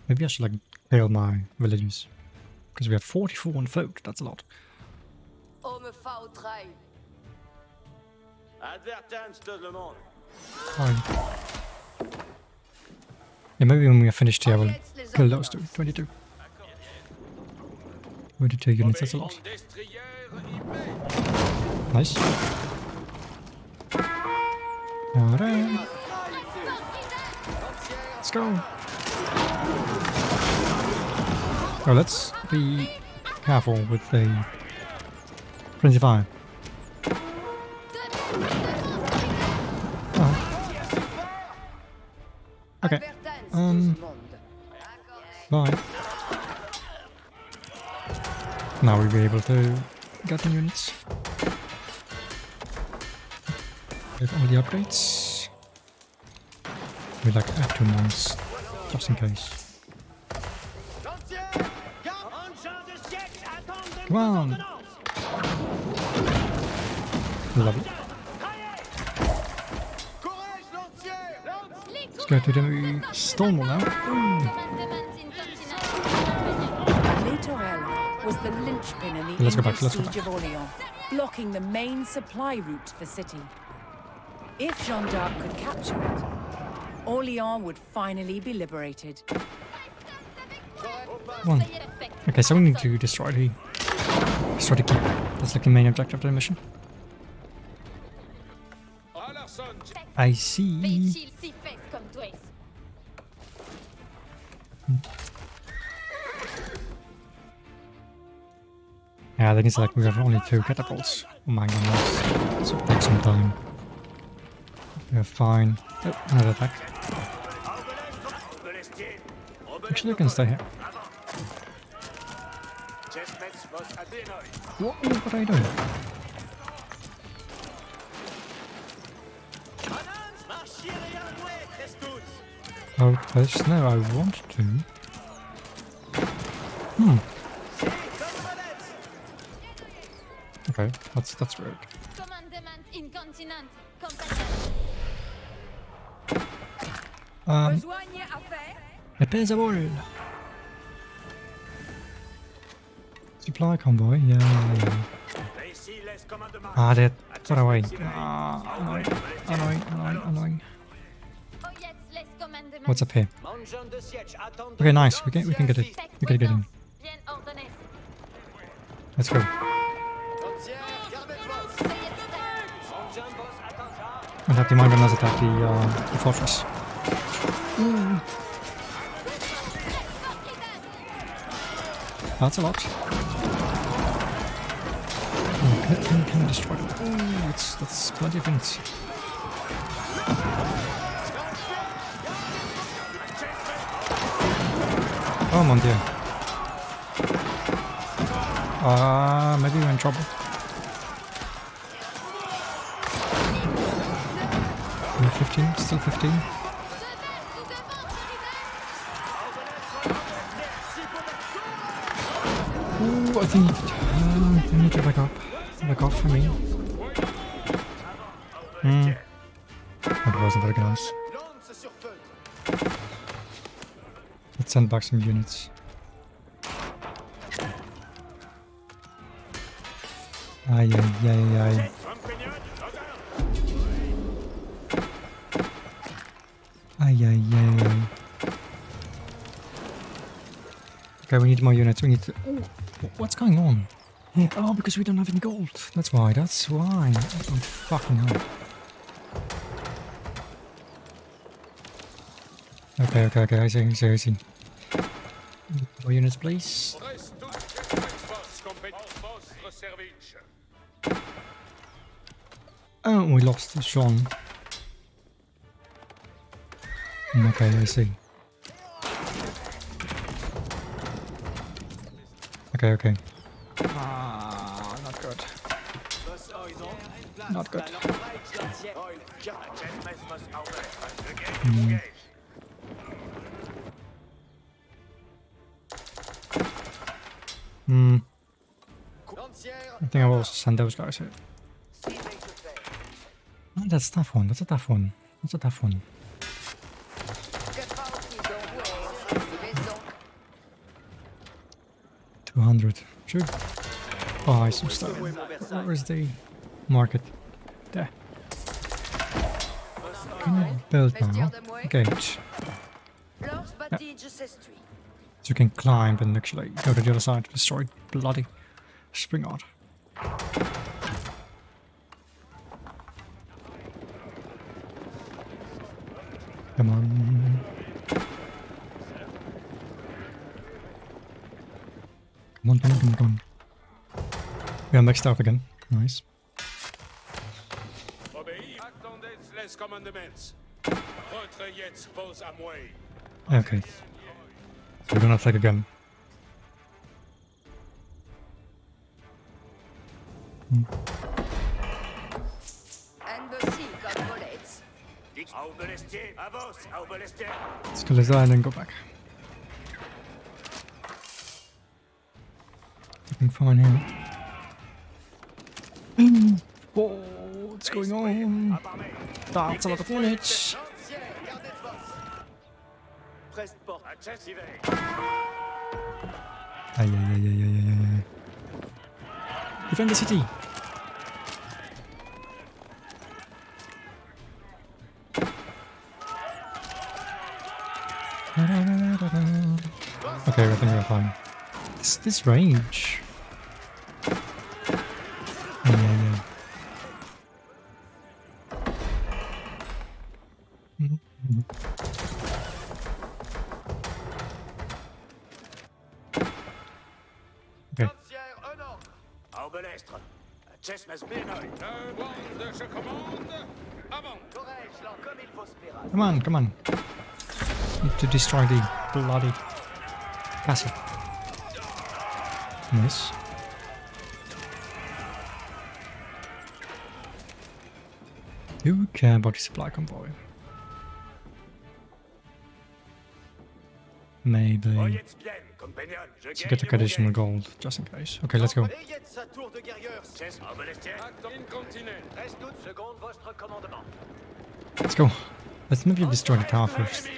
Maybe I should like hail my villages. Because we have 44 on food, that's a lot. Fine. Yeah, maybe when we are finished here, I will kill those two. 22. 22 units, that's a lot. Nice. Alright. Let's go. Oh, let's be careful with the Frenzy Fire. Okay. Bye. Now we'll be able to get the units. With all the upgrades. We like add 2 months, just in case. Come on! Lovely. Let's go to the storm wall now. Was the linchpin in the English siege of Orleans, blocking the main supply route to the city. If Jeanne d'Arc could capture it, Orleans would finally be liberated. One. Okay, so we need to destroy the keep. That's like the main objective of the mission. I see. Yeah, I think it's like we have only 2 catapults. Oh my goodness. So it takes some time. We're fine. Oh, another attack. Actually, you can stay here. What are you doing? Oh, yes, no, I want to. Okay, that's rude. Commandement incontinent. Rejoignez à faire. Repairs are all. Supply convoy, yeah. Ah, they're far away. Ah, annoying. Oh yes, les commandements. What's up here? Okay, nice. We can get it. We can get in. Bien ordonné. Let's go. And have the mind gunners attack the fortress. That's a lot. Oh, can we destroy them? Oh, that's plenty of things. Oh mon dieu. Maybe we're in trouble. We're 15, still 15. Ooh, I think I need to back up. Back off for me. That wasn't very nice. Let's send back some units. Ay. Okay, we need more units. We need to... Oh, what's going on? Oh, because we don't have any gold. That's why. Oh, fucking hell. Okay. I see. More units, please. Oh, we lost Sean. Okay, I see. Okay. Not good. Not good. I think I will also send those guys here. Oh, that's a tough one. That's a tough one. 200. Should buy some stuff. Where is the market? There. Can you build now? Gauge. Yeah. So you can climb and actually go to the other side to destroy bloody spring art. Come on. Come on. We are maxed out again. Nice. Okay. So we're gonna attack again. Let's kill this guy and then go back. Looking fine here. What's going on? That's a lot of units. Ay. Defend the city. Okay, I think we're fine. This range. Yeah. Okay. Come on, come on. Need to destroy the bloody castle. Nice. Who care about the supply convoy? Maybe to get the additional gold, just in case. Okay, let's go. Let's go. Let's maybe destroy the tower first.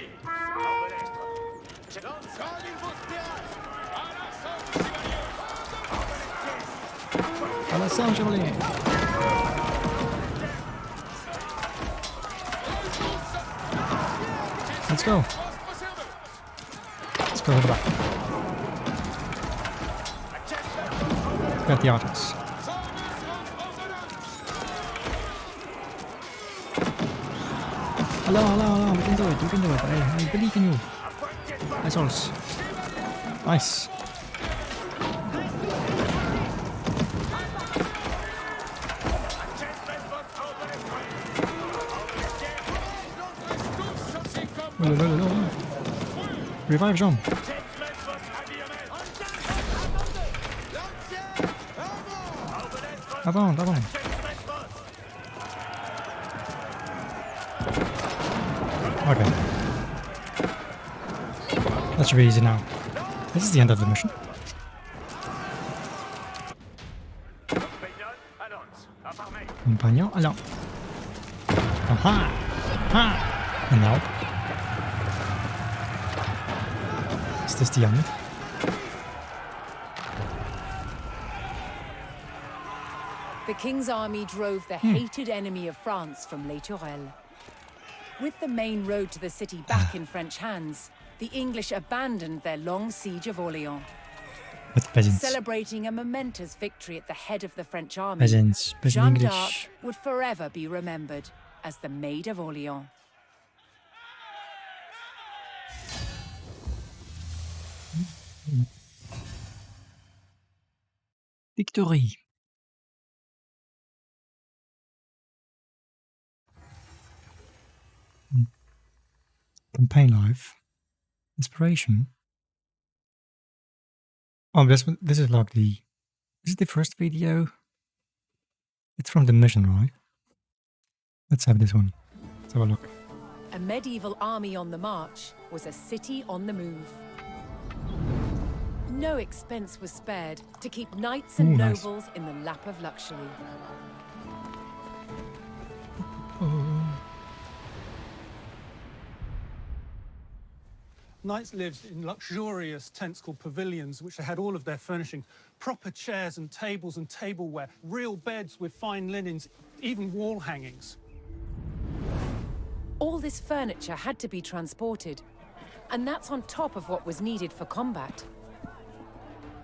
Let's go. Let's go over back. Get the archers. Hello, we can do it, I believe in you. Nice horse. Nice. No. Revive Jean. Avant. Okay. That should be easy now. This is the end of the mission. Compagnon, allons. Aha! Ha! And now? Is this the end? The king's army drove the hated enemy of France from Les Tourelles. With the main road to the city back in French hands, the English abandoned their long siege of Orléans. With peasants. Celebrating a momentous victory at the head of the French army, Peasant Jeanne English. d'Arc would forever be remembered as the Maid of Orléans. Victory. Campaign life. Inspiration. Oh, this is like the... Is it the first video? It's from the mission, right? Let's have this one. Let's have a look. A medieval army on the march was a city on the move. No expense was spared to keep knights and Nice. nobles in the lap of luxury. Knights lived in luxurious tents called pavilions, which had all of their furnishing, proper chairs and tableware, real beds with fine linens, even wall hangings. All this furniture had to be transported, and that's on top of what was needed for combat.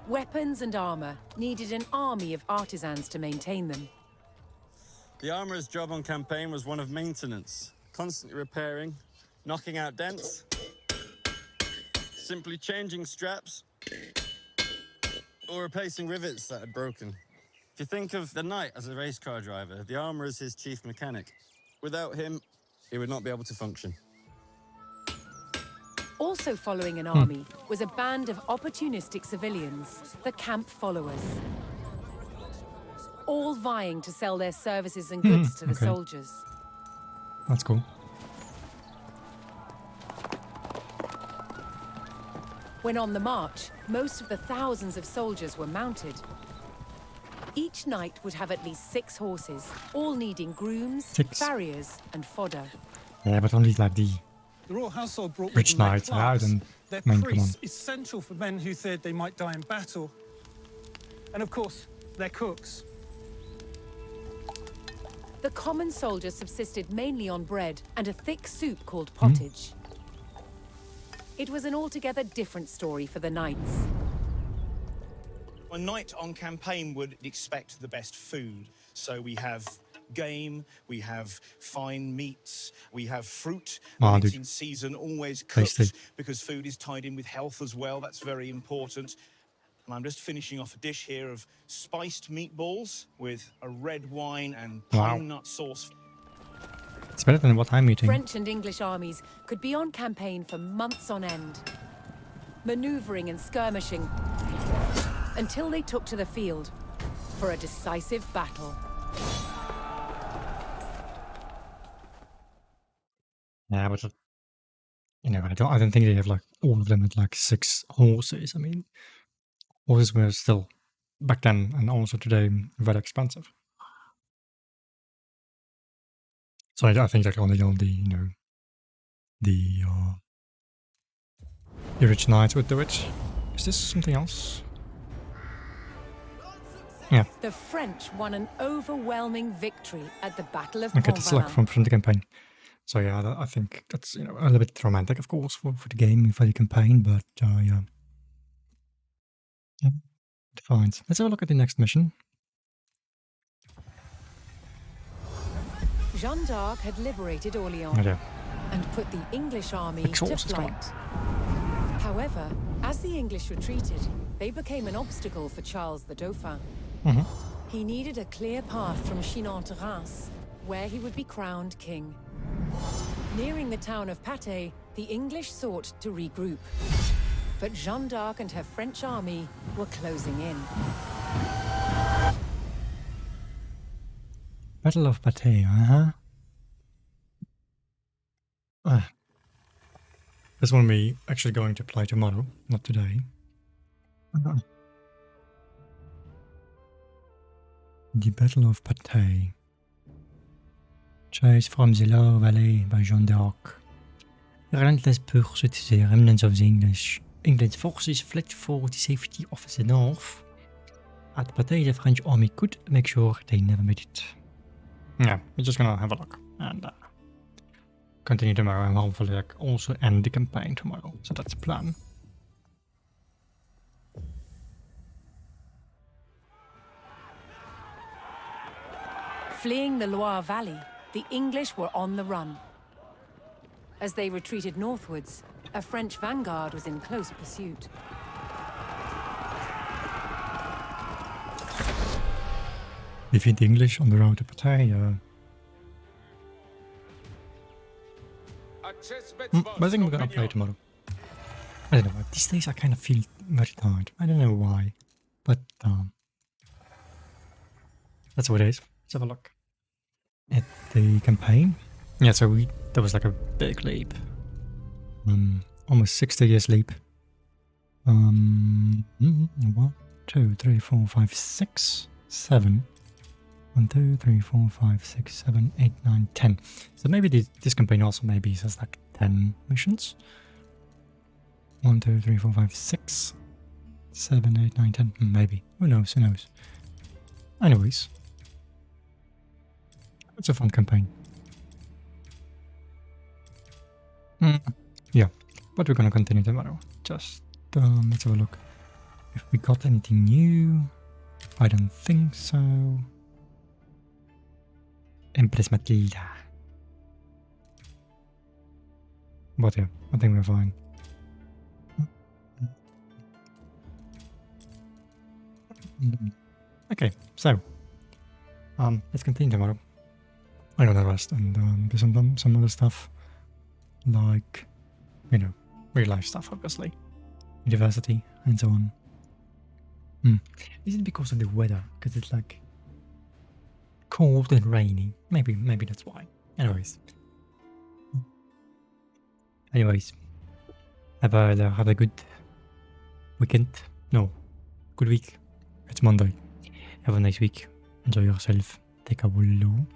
Weapons and armor needed an army of artisans to maintain them. The armorer's job on campaign was one of maintenance, constantly repairing, knocking out dents, simply changing straps, or replacing rivets that had broken. If you think of the knight as a race car driver, the armorer is his chief mechanic. Without him, he would not be able to function. Also following an army was a band of opportunistic civilians, the camp followers. All vying to sell their services and goods to the okay. soldiers. That's cool. When on the march, most of the thousands of soldiers were mounted. Each knight would have at least 6 horses, all needing grooms, 6. farriers, and fodder. Yeah, but only like the The royal household brought rich with them their knights are out clerks, and their come on. priests, essential for men who feared they might die in battle. And of course, their cooks. The common soldier subsisted mainly on bread and a thick soup called pottage. It was an altogether different story for the knights. A knight on campaign would expect the best food. So we have game, we have fine meats, we have fruit. Wow, It's dude. in season, always cooked, Tasty. because food is tied in with health as well. That's very important. And I'm just finishing off a dish here of spiced meatballs with a red wine and Wow. pine nut sauce. It's better than what I'm eating. French and English armies could be on campaign for months on end, maneuvering and skirmishing until they took to the field for a decisive battle. Yeah, but you know, I don't think they have like all of them at like 6 horses. I mean, horses were still back then and also today very expensive. So I think like only the you know the rich knights would do it. Is this something else? Yeah. The French won an overwhelming victory at the Battle of Okay, that's like Pont-Valin. from the campaign. So yeah, I think that's, you know, a little bit romantic, of course, for the game, for the campaign, but yeah. Fine. Let's have a look at the next mission. Jeanne d'Arc had liberated Orléans and put the English army to flight. However, as the English retreated, they became an obstacle for Charles the Dauphin. He needed a clear path from Chinon to Reims, where he would be crowned king. Nearing the town of Pattay, the English sought to regroup. But Jeanne d'Arc and her French army were closing in. Battle of Pattay, This one we actually going to play tomorrow, not today. The Battle of Pattay. Chase from the Loire Valley by Jeanne d'Arc. Relentless pursuit the remnants of the England's forces fled for the safety of the north. At Pattay, the French army could make sure they never made it. Yeah, we're just gonna have a look and continue tomorrow and hopefully like also end the campaign tomorrow. So that's the plan. Fleeing the Loire Valley, the English were on the run. As they retreated northwards, a French vanguard was in close pursuit. Defeat the English on the road to Pattay. I think we're gonna play tomorrow. I don't know. These days I kind of feel very tired. I don't know why, but that's what it is. Let's have a look at the campaign. Yeah, so there was like a big leap. Almost 60 years leap. 1, 2, 3, 4, 5, 6, 7. 1, 2, 3, 4, 5, 6, 7, 8, 9, 10. So maybe this campaign also maybe has like 10 missions. 1, 2, 3, 4, 5, 6, 7, 8, 9, 10. Maybe. Who knows? Who knows? Anyways. It's a fun campaign. Yeah. But we're gonna continue tomorrow. Just let's have a look. If we got anything new. I don't think so. Empress Matilda. But yeah, I think we're fine. Okay, so let's continue tomorrow. I'm gonna rest and do some other stuff, like, you know, real life stuff, obviously, university and so on. Is it because of the weather? Because it's like cold and rainy. Maybe that's why. Anyways, have a good weekend. No, good week. It's Monday. Have a nice week. Enjoy yourself. Take a wallow.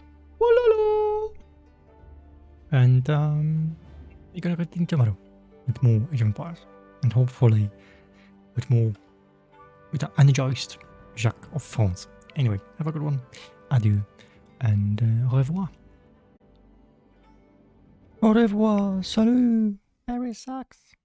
And we're gonna continue tomorrow with more Age of Empires, and hopefully with an energized Jacques of France. Anyway, have a good one. Adieu and au revoir. Au revoir. Salut. Harry sucks.